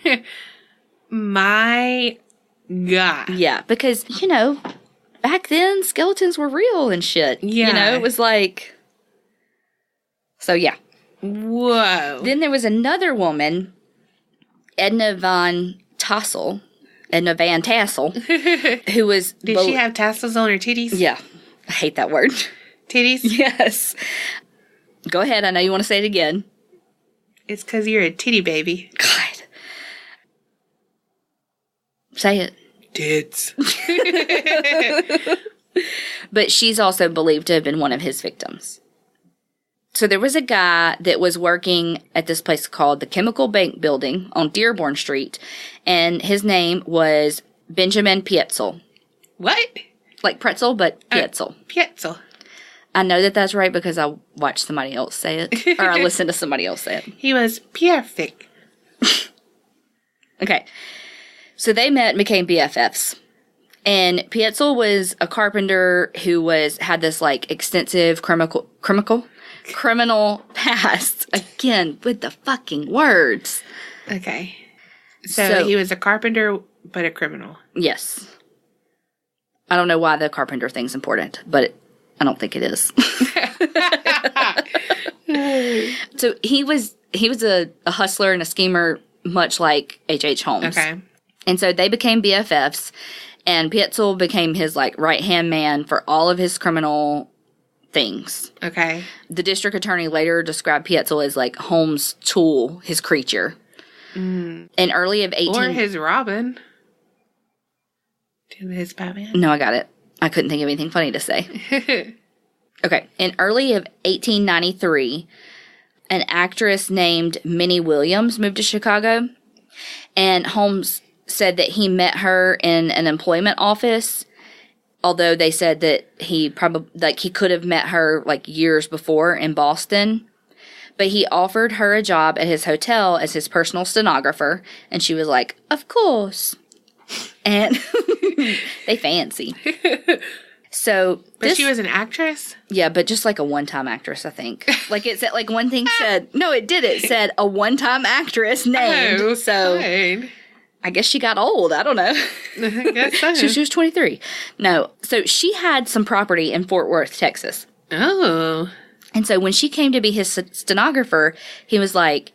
My God. Yeah, because, back then, skeletons were real and shit. Yeah. It was So, yeah. Whoa. Then there was another woman, Edna Van Tassel, who was... Did she have tassels on her titties? Yeah. I hate that word. Titties? Yes. Go ahead. I know you want to say it again. It's because you're a titty baby. God. Say it. Tits. But she's also believed to have been one of his victims. So there was a guy that was working at this place called the Chemical Bank Building on Dearborn Street, and his name was Benjamin Petzl. What? Like pretzel, but Petzl. Petzl. I know that that's right because I watched somebody else say it, or I listened to somebody else say it. He was perfect. Okay. So they met and became BFFs. And Petzl was a carpenter who had this extensive criminal past. Again, with the fucking words. Okay. So he was a carpenter, but a criminal. Yes. I don't know why the carpenter thing's important, but I don't think it is. So he was a hustler and a schemer, much like H.H. Holmes. Okay. And so they became BFFs, and Petzl became his right-hand man for all of his criminal things. Okay. The district attorney later described Petzl as Holmes' tool, his creature. In early of 18... Or his Robin. To his Batman. No, I got it. I couldn't think of anything funny to say. Okay. In early of 1893, an actress named Minnie Williams moved to Chicago, and Holmes said that he met her in an employment office, although they said that he probably, he could have met her, years before in Boston. But he offered her a job at his hotel as his personal stenographer, and she was like, of course. And they fancy. So, but she was an actress? Yeah, but just a one-time actress, I think. It said, one thing said, no, it did. It said a one-time actress named. Oh, so fine. I guess she got old. I don't know. I guess so. She was 23. No, so she had some property in Fort Worth, Texas. Oh. And so when she came to be his stenographer, he was like,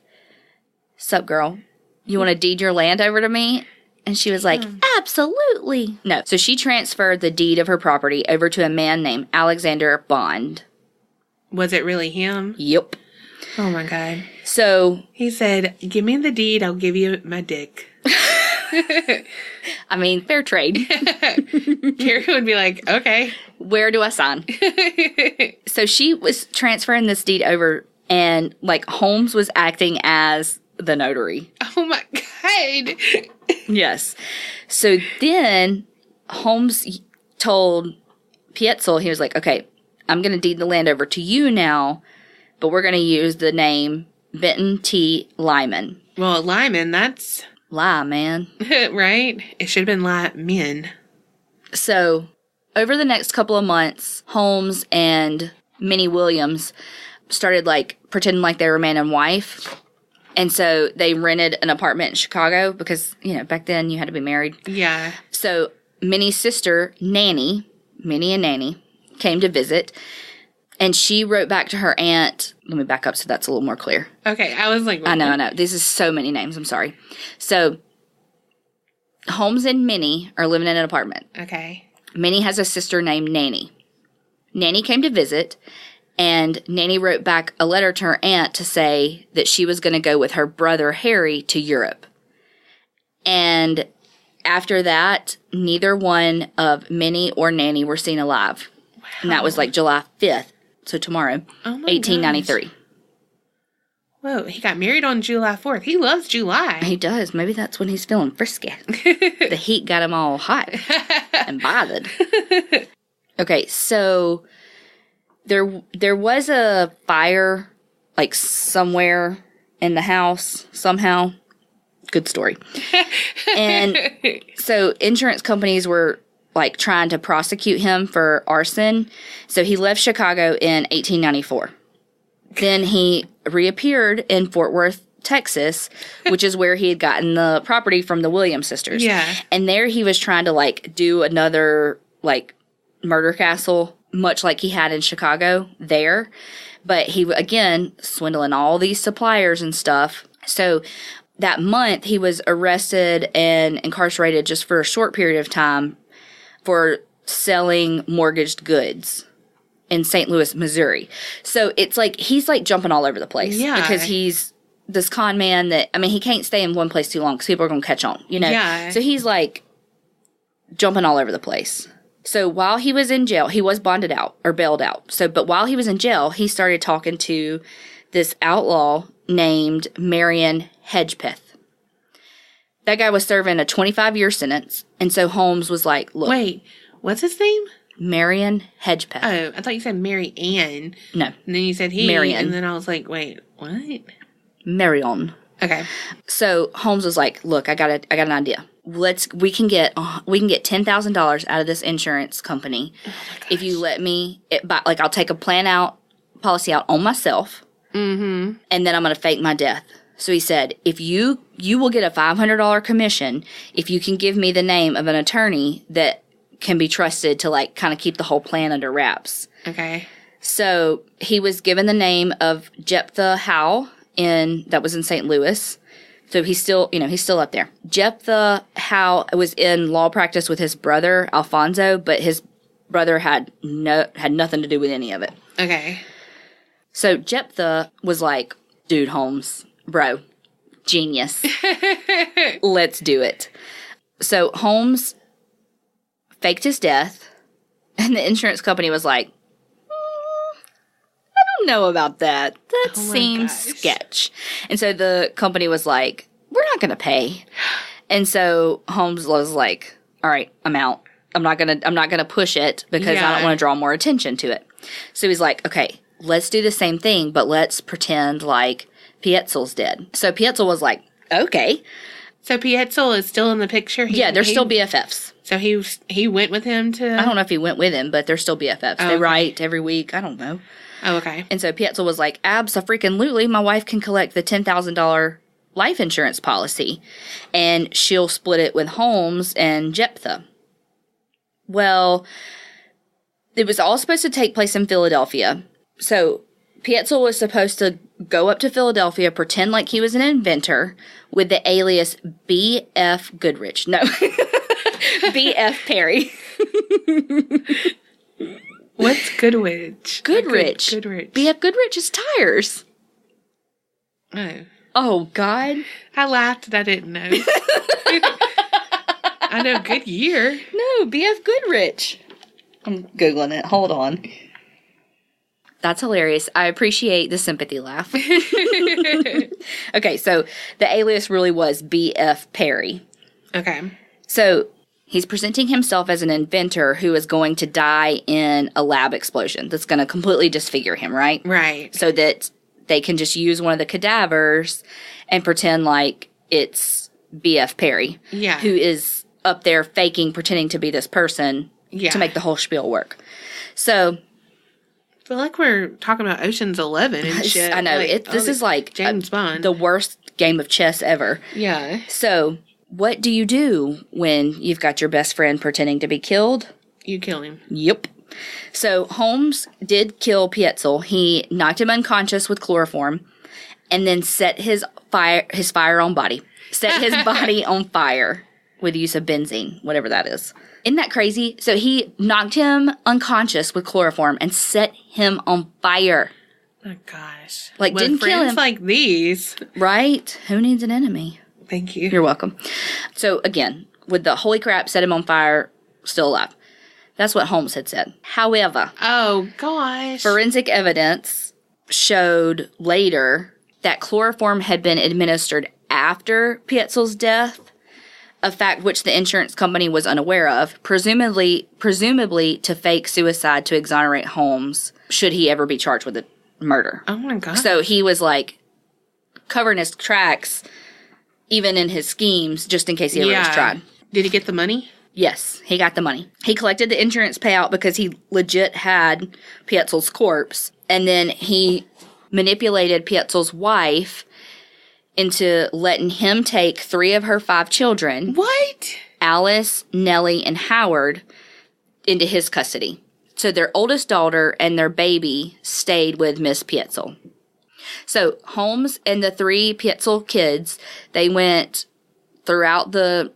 sup, girl? You want to deed your land over to me? And she was like, absolutely. No. So she transferred the deed of her property over to a man named Alexander Bond. Was it really him? Yep. Oh, my God. So he said, give me the deed, I'll give you my dick. I mean, fair trade. Kerri would be like, okay. Where do I sign? So she was transferring this deed over, and Holmes was acting as the notary. Oh my God. Yes. So then Holmes told Petzl, he was like, okay, I'm going to deed the land over to you now, but we're going to use the name Benton T. Lyman. Well, Lyman, that's Lie, man. Right? It should have been men. So, over the next couple of months, Holmes and Minnie Williams started, like, pretending like they were man and wife. And so they rented an apartment in Chicago because, you know, back then you had to be married. Yeah. So Minnie's sister, Nanny, Minnie and Nanny, came to visit. And she wrote back to her aunt. Let me back up so that's a little more clear. Okay, I was like... I know. This is so many names. I'm sorry. So Holmes and Minnie are living in an apartment. Okay. Minnie has a sister named Nanny. Nanny came to visit, and Nanny wrote back a letter to her aunt to say that she was going to go with her brother Harry to Europe. And after that, neither one of Minnie or Nanny were seen alive. Wow. And that was like July 5th, so tomorrow, 1893. Gosh. Whoa, he got married on July 4th. He loves July. He does. Maybe that's when he's feeling frisky. The heat got him all hot and bothered. Okay, so there was a fire, like, somewhere in the house, somehow. Good story. And so insurance companies were, like, trying to prosecute him for arson. So he left Chicago in 1894. Then he reappeared in Fort Worth, Texas, which is where he had gotten the property from the Williams sisters. Yeah. And there he was trying to, like, do another, like, murder castle, much like he had in Chicago there. But he, again, swindling all these suppliers and stuff. So that month, he was arrested and incarcerated just for a short period of time for selling mortgaged goods in St. Louis, Missouri. So it's like, he's like jumping all over the place. Yeah. Because he's this con man that, I mean, he can't stay in one place too long because people are going to catch on, you know? Yeah. So he's like jumping all over the place. So while he was in jail, he was bonded out or bailed out. So, but while he was in jail, he started talking to this outlaw named Marion Hedgepeth. That guy was serving a 25-year sentence. And so Holmes was like, look. Wait, what's his name? Marion Hedgepeth. Oh, I thought you said Mary Ann. No. And then you said he. Marion. And then I was like, wait, what? Marion. Okay. So Holmes was like, look, I got an idea. We can get $10,000 out of this insurance company if you let me. I'll take a policy out on myself, and then I'm going to fake my death. So he said, if you will get a $500 commission if you can give me the name of an attorney that can be trusted to, like, kind of keep the whole plan under wraps. Okay. So he was given the name of Jephthah Howe that was in St. Louis. So he's still up there. Jephthah Howe was in law practice with his brother, Alfonso, but his brother had nothing to do with any of it. Okay. So Jephthah was like, dude, Holmes, bro, genius. Let's do it. So Holmes faked his death, and the insurance company was like, I don't know about that. That seems sketch. And so the company was like, we're not going to pay. And so Holmes was like, all right, I'm out. I'm not going to push it because I don't want to draw more attention to it. So he's like, okay, let's do the same thing, but let's pretend like Petzl's dead. So Petzl was like, okay. So Petzl is still in the picture? They're still BFFs. So he went with him to... I don't know if he went with him, but they're still BFFs. They write every week. I don't know. Oh, okay. And so Petzl was like, abso-freaking-lutely, my wife can collect the $10,000 life insurance policy, and she'll split it with Holmes and Jephthah. Well, it was all supposed to take place in Philadelphia. So Petzl was supposed to go up to Philadelphia, pretend like he was an inventor with the alias B.F. Goodrich. No. B.F. Perry. What's Goodrich? Goodrich. Goodrich. B.F. Goodrich's tires. Oh. Oh, God. I laughed that I didn't know. I know Goodyear. No, B.F. Goodrich. I'm Googling it. Hold on. That's hilarious. I appreciate the sympathy laugh. Okay, so the alias really was B.F. Perry. Okay. So he's presenting himself as an inventor who is going to die in a lab explosion that's going to completely disfigure him, right? Right. So that they can just use one of the cadavers and pretend like it's B.F. Perry. Yeah. Who is up there pretending to be this person to make the whole spiel work. So... I feel like we're talking about Ocean's 11 and shit. I know. This is like James Bond. The worst game of chess ever. Yeah. So, what do you do when you've got your best friend pretending to be killed? You kill him. Yep. So, Holmes did kill Petzl. He knocked him unconscious with chloroform and then set his body on fire with the use of benzene, whatever that is. Isn't that crazy? So he knocked him unconscious with chloroform and set him on fire. Oh, gosh. Like, with didn't kill him. like these. Right? Who needs an enemy? Thank you. You're welcome. So, again, with the holy crap, set him on fire, still alive. That's what Holmes had said. However. Oh, gosh. Forensic evidence showed later that chloroform had been administered after Petzl's death. A fact which the insurance company was unaware of, presumably to fake suicide to exonerate Holmes, should he ever be charged with a murder. Oh my God. So he was like covering his tracks, even in his schemes, just in case he ever was tried. Did he get the money? Yes, he got the money. He collected the insurance payout because he legit had Petzl's corpse, and then he manipulated Petzl's wife into letting him take 3 of her 5 children. What? Alice, Nellie, and Howard into his custody. So their oldest daughter and their baby stayed with Miss Petzl. So Holmes and the 3 Petzl kids, they went throughout the,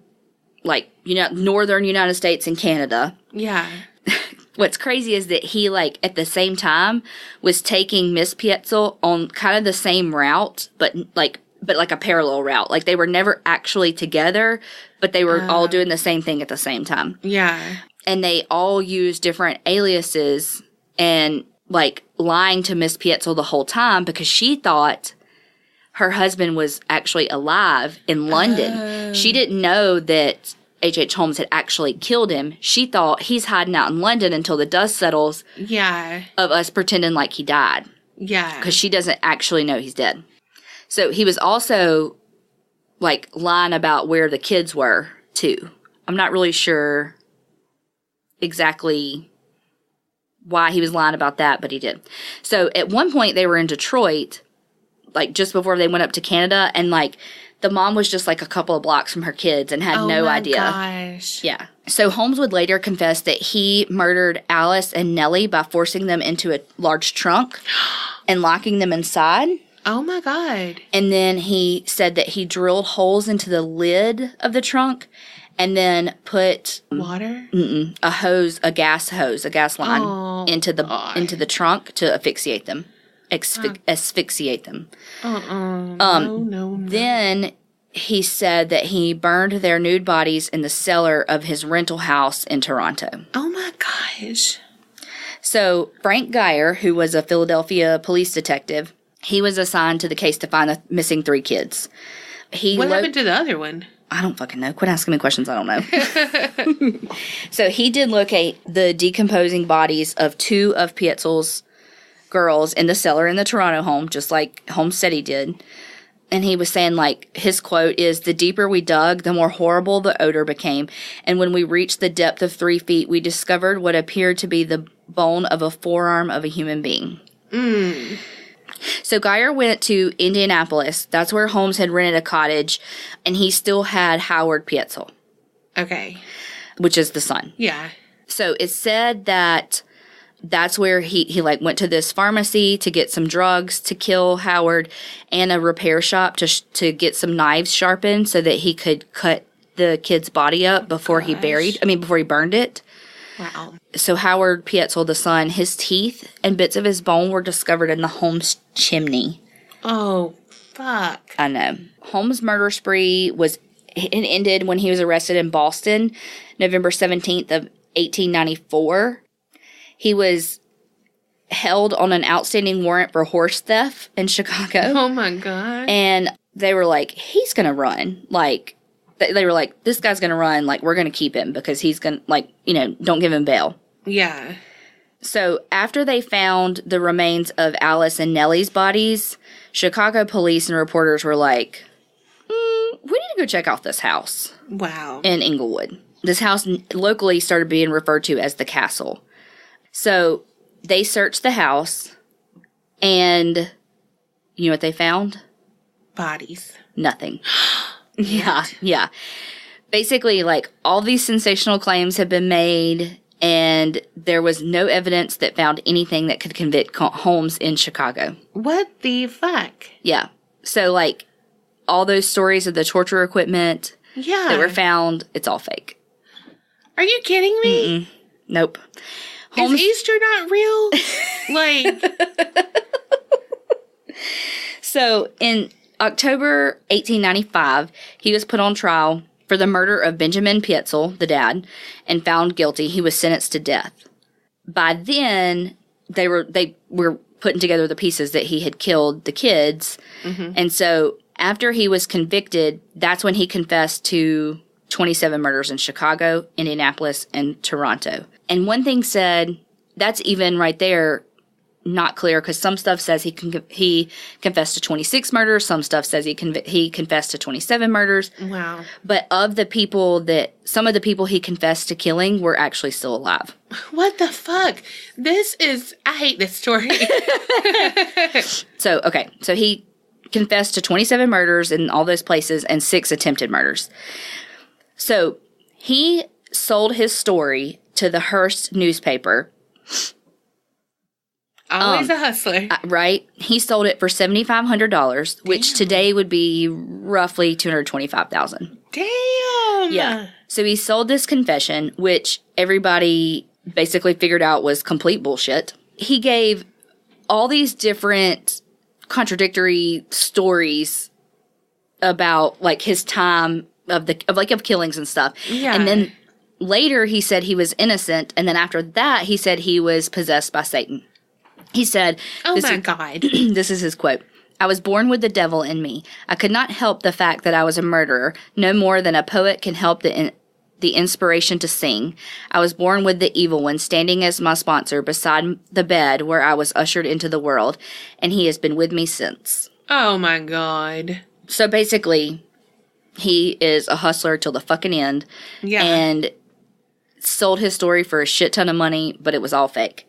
northern United States and Canada. Yeah. What's crazy is that he, at the same time, was taking Miss Petzl on kind of the same route, but a parallel route. Like, they were never actually together, but they were all doing the same thing at the same time. Yeah. And they all used different aliases and, lying to Miss Petzl the whole time because she thought her husband was actually alive in London. She didn't know that H.H. Holmes had actually killed him. She thought he's hiding out in London until the dust settles of us pretending like he died. Yeah. Because she doesn't actually know he's dead. So he was also, lying about where the kids were, too. I'm not really sure exactly why he was lying about that, but he did. So at one point, they were in Detroit, just before they went up to Canada, and, the mom was just, a couple of blocks from her kids and had no idea. Oh, my gosh. Yeah. So Holmes would later confess that he murdered Alice and Nellie by forcing them into a large trunk and locking them inside. Oh, my God. And then he said that he drilled holes into the lid of the trunk and then put water, a gas line into the trunk to asphyxiate them. Asphyxiate them. No. Then he said that he burned their nude bodies in the cellar of his rental house in Toronto. Oh, my gosh. So Frank Geyer, who was a Philadelphia police detective, he was assigned to the case to find the missing 3 kids. What happened to the other one? I don't fucking know. Quit asking me questions I don't know. So he did locate the decomposing bodies of 2 of Petzl's girls in the cellar in the Toronto home, just like Holmes said he did. And he was saying, his quote is, "The deeper we dug, the more horrible the odor became. And when we reached the depth of 3 feet, we discovered what appeared to be the bone of a forearm of a human being." So Geyer went to Indianapolis. That's where Holmes had rented a cottage, and he still had Howard Petzl. Okay. Which is the son. Yeah. So it's said that that's where he went to this pharmacy to get some drugs to kill Howard and a repair shop to get some knives sharpened so that he could cut the kid's body up before he burned it. Wow. So Howard Petzl, the son, his teeth and bits of his bone were discovered in the Holmes chimney. Oh, fuck. I know. Holmes' murder spree ended when he was arrested in Boston, November 17th of 1894. He was held on an outstanding warrant for horse theft in Chicago. Oh, my God. And they were like, he's going to run. They were like, this guy's going to run. We're going to keep him because he's going to, don't give him bail. Yeah. So after they found the remains of Alice and Nellie's bodies, Chicago police and reporters were like, we need to go check out this house. Wow. In Inglewood. This house locally started being referred to as the castle. So they searched the house, and you know what they found? Bodies. Nothing. Yeah. Basically, like, all these sensational claims have been made, and there was no evidence that found anything that could convict Holmes in Chicago. What the fuck? Yeah. So, like, all those stories of the torture equipment that were found, it's all fake. Are you kidding me? Nope. Is Easter not real? So, in October 1895, he was put on trial for the murder of Benjamin Petzl, the dad, and found guilty. He was sentenced to death. By then, they were putting together the pieces that he had killed the kids. Mm-hmm. And so after he was convicted, that's when he confessed to 27 murders in Chicago, Indianapolis, and Toronto. And one thing said, that's even right there not clear, because some stuff says he confessed to 26 murders. Some stuff says he confessed to 27 murders. Wow. But some of the people he confessed to killing were actually still alive. What the fuck? I hate this story. So he confessed to 27 murders in all those places and 6 attempted murders. So he sold his story to the Hearst newspaper. Always a hustler. Right? He sold it for $7,500, which today would be roughly $225,000. Damn! Yeah. So he sold this confession, which everybody basically figured out was complete bullshit. He gave all these different contradictory stories about, like, his time of killings and stuff. Yeah. And then later he said he was innocent, and then after that he said he was possessed by Satan. He said, "Oh my God." This is his quote. "I was born with the devil in me. I could not help the fact that I was a murderer, no more than a poet can help the inspiration to sing. I was born with the evil one standing as my sponsor beside the bed where I was ushered into the world, and he has been with me since." Oh my God. So basically, he is a hustler till the fucking end. Yeah. And sold his story for a shit ton of money, but it was all fake.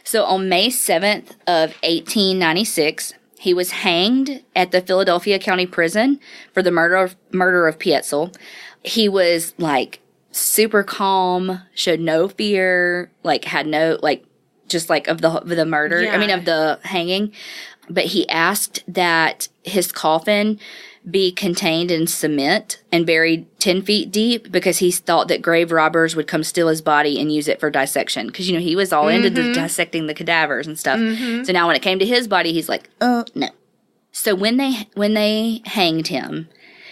So on May 7th of 1896, he was hanged at the Philadelphia County Prison for the murder of Petzl. He was, like, super calm, showed no fear, like, had no, like, just, like, of the murder. Yeah. I mean, of the hanging. But he asked that his coffin be contained in cement and buried 10 feet deep, because he thought that grave robbers would come steal his body and use it for dissection. Because, you know, he was all into dissecting the cadavers and stuff. Mm-hmm. So now when it came to his body, he's like, oh, no. So when they hanged him,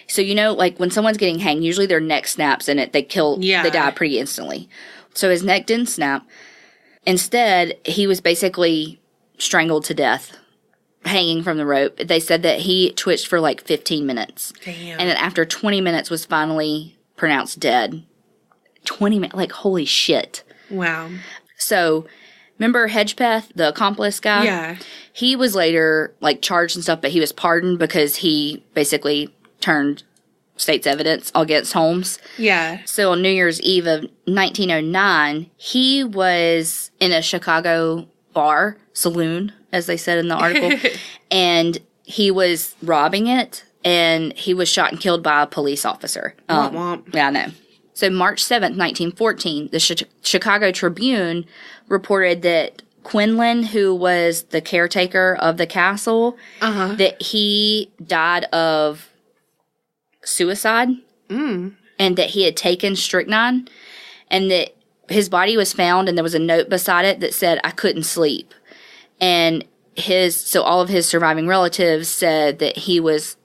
so, you know, like, when someone's getting hanged, usually their neck snaps and they die pretty instantly. So his neck didn't snap. Instead, he was basically strangled to death, hanging from the rope. They said that he twitched for like 15 minutes. Damn. And then after 20 minutes was finally pronounced dead. 20 minutes, like, holy shit. Wow. So, remember Hedgepeth, the accomplice guy? Yeah. He was later, like, charged and stuff, but he was pardoned because he basically turned state's evidence against Holmes. Yeah. So on New Year's Eve of 1909, he was in a Chicago bar, saloon, as they said in the article, and he was robbing it, and he was shot and killed by a police officer. Womp womp. Yeah, I know. So March 7th, 1914, the Chicago Tribune reported that Quinlan, who was the caretaker of the castle, that he died of suicide, and that he had taken strychnine, and that his body was found, and there was a note beside it that said, "I couldn't sleep." And all of his surviving relatives said that he was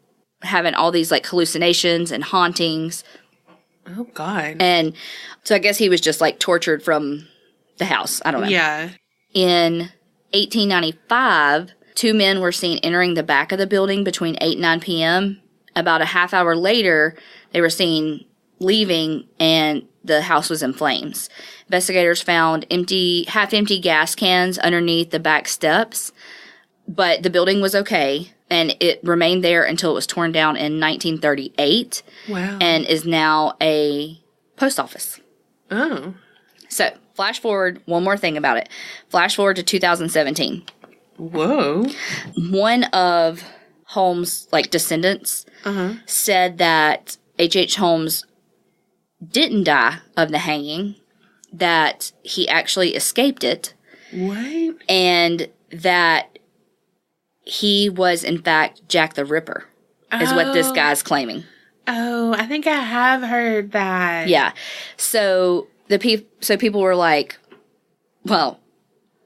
having all these, like, hallucinations and hauntings. Oh, God. And so I guess he was just, like, tortured from the house. I don't know. Yeah. In 1895, 2 men were seen entering the back of the building between 8 and 9 p.m. About a half hour later, they were seen leaving, and the house was in flames. Investigators found half-empty gas cans underneath the back steps, but the building was okay. And it remained there until it was torn down in 1938. Wow. And is now a post office. Oh. So, flash forward, one more thing about it. Flash forward to 2017. Whoa. One of Holmes' descendants said that H.H. Holmes didn't die of the hanging, that he actually escaped it. What? And that he was, in fact, Jack the Ripper, is what this guy's claiming. Oh, I think I have heard that. Yeah. So people were like, well,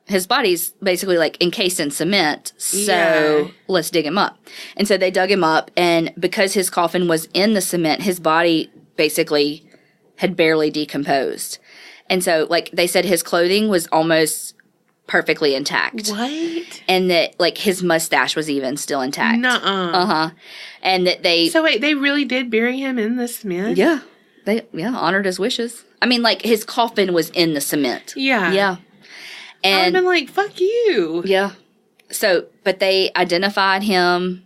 his body's basically encased in cement, so let's dig him up. And so they dug him up, and because his coffin was in the cement, his body basically had barely decomposed. And so, they said his clothing was almost perfectly intact. What? And that, his mustache was even still intact. Nuh-uh. Uh-huh. And that they... So wait, they really did bury him in the cement? Yeah. They honored his wishes. I mean, his coffin was in the cement. Yeah. Yeah. And I would have been like, fuck you. Yeah. So, but they identified him,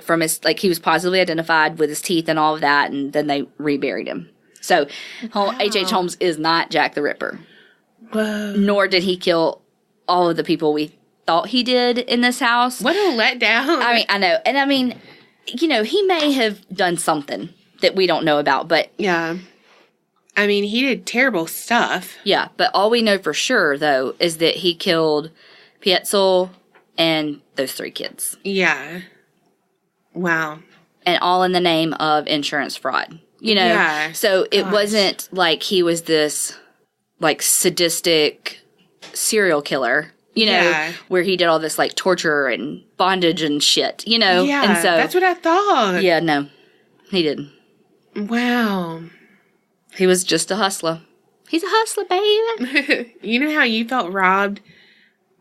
from his... he was positively identified with his teeth and all of that, and then they reburied him. So, H.H. Holmes is not Jack the Ripper. Whoa. Nor did he kill all of the people we thought he did in this house. What a letdown. I mean, I know. And I mean, he may have done something that we don't know about, but... Yeah. I mean, he did terrible stuff. Yeah, but all we know for sure, though, is that he killed Petzl and those 3 kids. Yeah. Wow. And all in the name of insurance fraud. Yeah. So it wasn't like he was this, sadistic serial killer, where he did all this, torture and bondage and shit, Yeah, and so, that's what I thought. Yeah, no, he didn't. Wow. He was just a hustler. He's a hustler, baby. You know how you felt robbed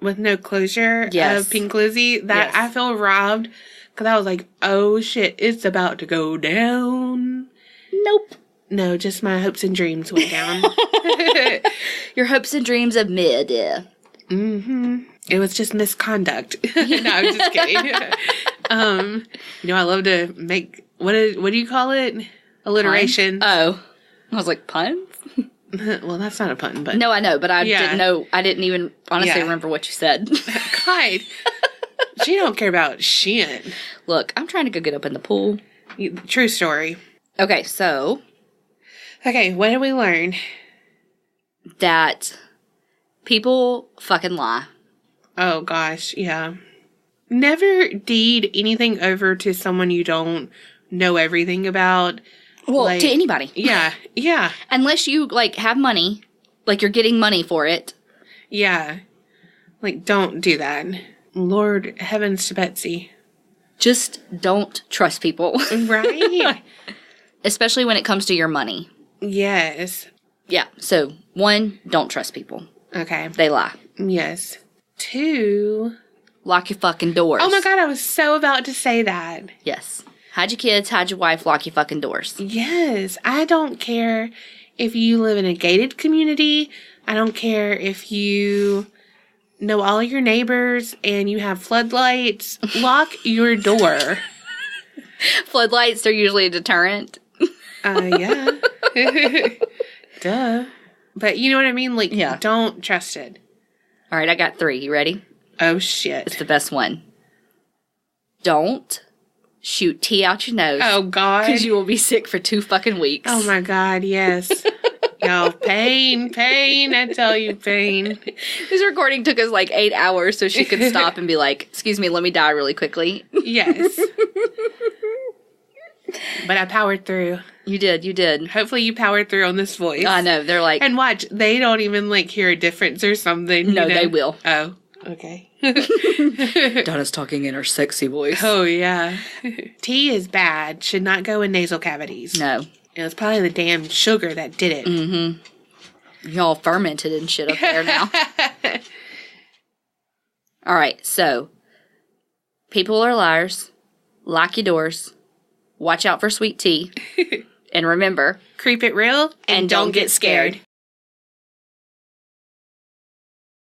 with no closure of Pink Lizzie? That I feel robbed because I was like, oh shit, it's about to go down. Nope. No, just my hopes and dreams went down. Your hopes and dreams of mid. Mm-hmm. It was just misconduct. No, I'm just kidding. I love to make, what do you call it? Alliteration. Oh. I was like, puns? Well, that's not a pun, but... No, I know, but I didn't know. I didn't even honestly remember what you said. God. She don't care about shit. Look, I'm trying to go get up in the pool. True story. Okay, so... Okay, what did we learn? That people fucking lie. Oh, gosh, yeah. Never deed anything over to someone you don't know everything about. Well, to anybody. Yeah, yeah. Unless you, have money. You're getting money for it. Yeah. Don't do that. Lord heavens to Betsy. Just don't trust people. Right? Especially when it comes to your money. Yes. Yeah, so, 1, don't trust people. Okay. They lie. Yes. 2... Lock your fucking doors. Oh my God, I was so about to say that. Yes. Hide your kids, hide your wife, lock your fucking doors. Yes. I don't care if you live in a gated community. I don't care if you know all your neighbors and you have floodlights. Lock your door. Floodlights are usually a deterrent. Yeah. Duh. But you know what I mean? Don't trust it. All right, I got 3. You ready? Oh, shit. It's the best one. Don't shoot tea out your nose. Oh, God. Because you will be sick for 2 fucking weeks. Oh, my God, yes. Y'all, pain, I tell you, pain. This recording took us 8 hours so she could stop and be like, excuse me, let me die really quickly. Yes. But I powered through. You did. Hopefully you powered through on this voice. I know, they're like... And watch, they don't even hear a difference or something. No, they will. Oh, okay. Donna's talking in her sexy voice. Oh, yeah. Tea is bad. Should not go in nasal cavities. No. It was probably the damn sugar that did it. Mm-hmm. Y'all fermented and shit up there now. All right, so people are liars. Lock your doors. Watch out for sweet tea. And remember, creep it real and don't get scared.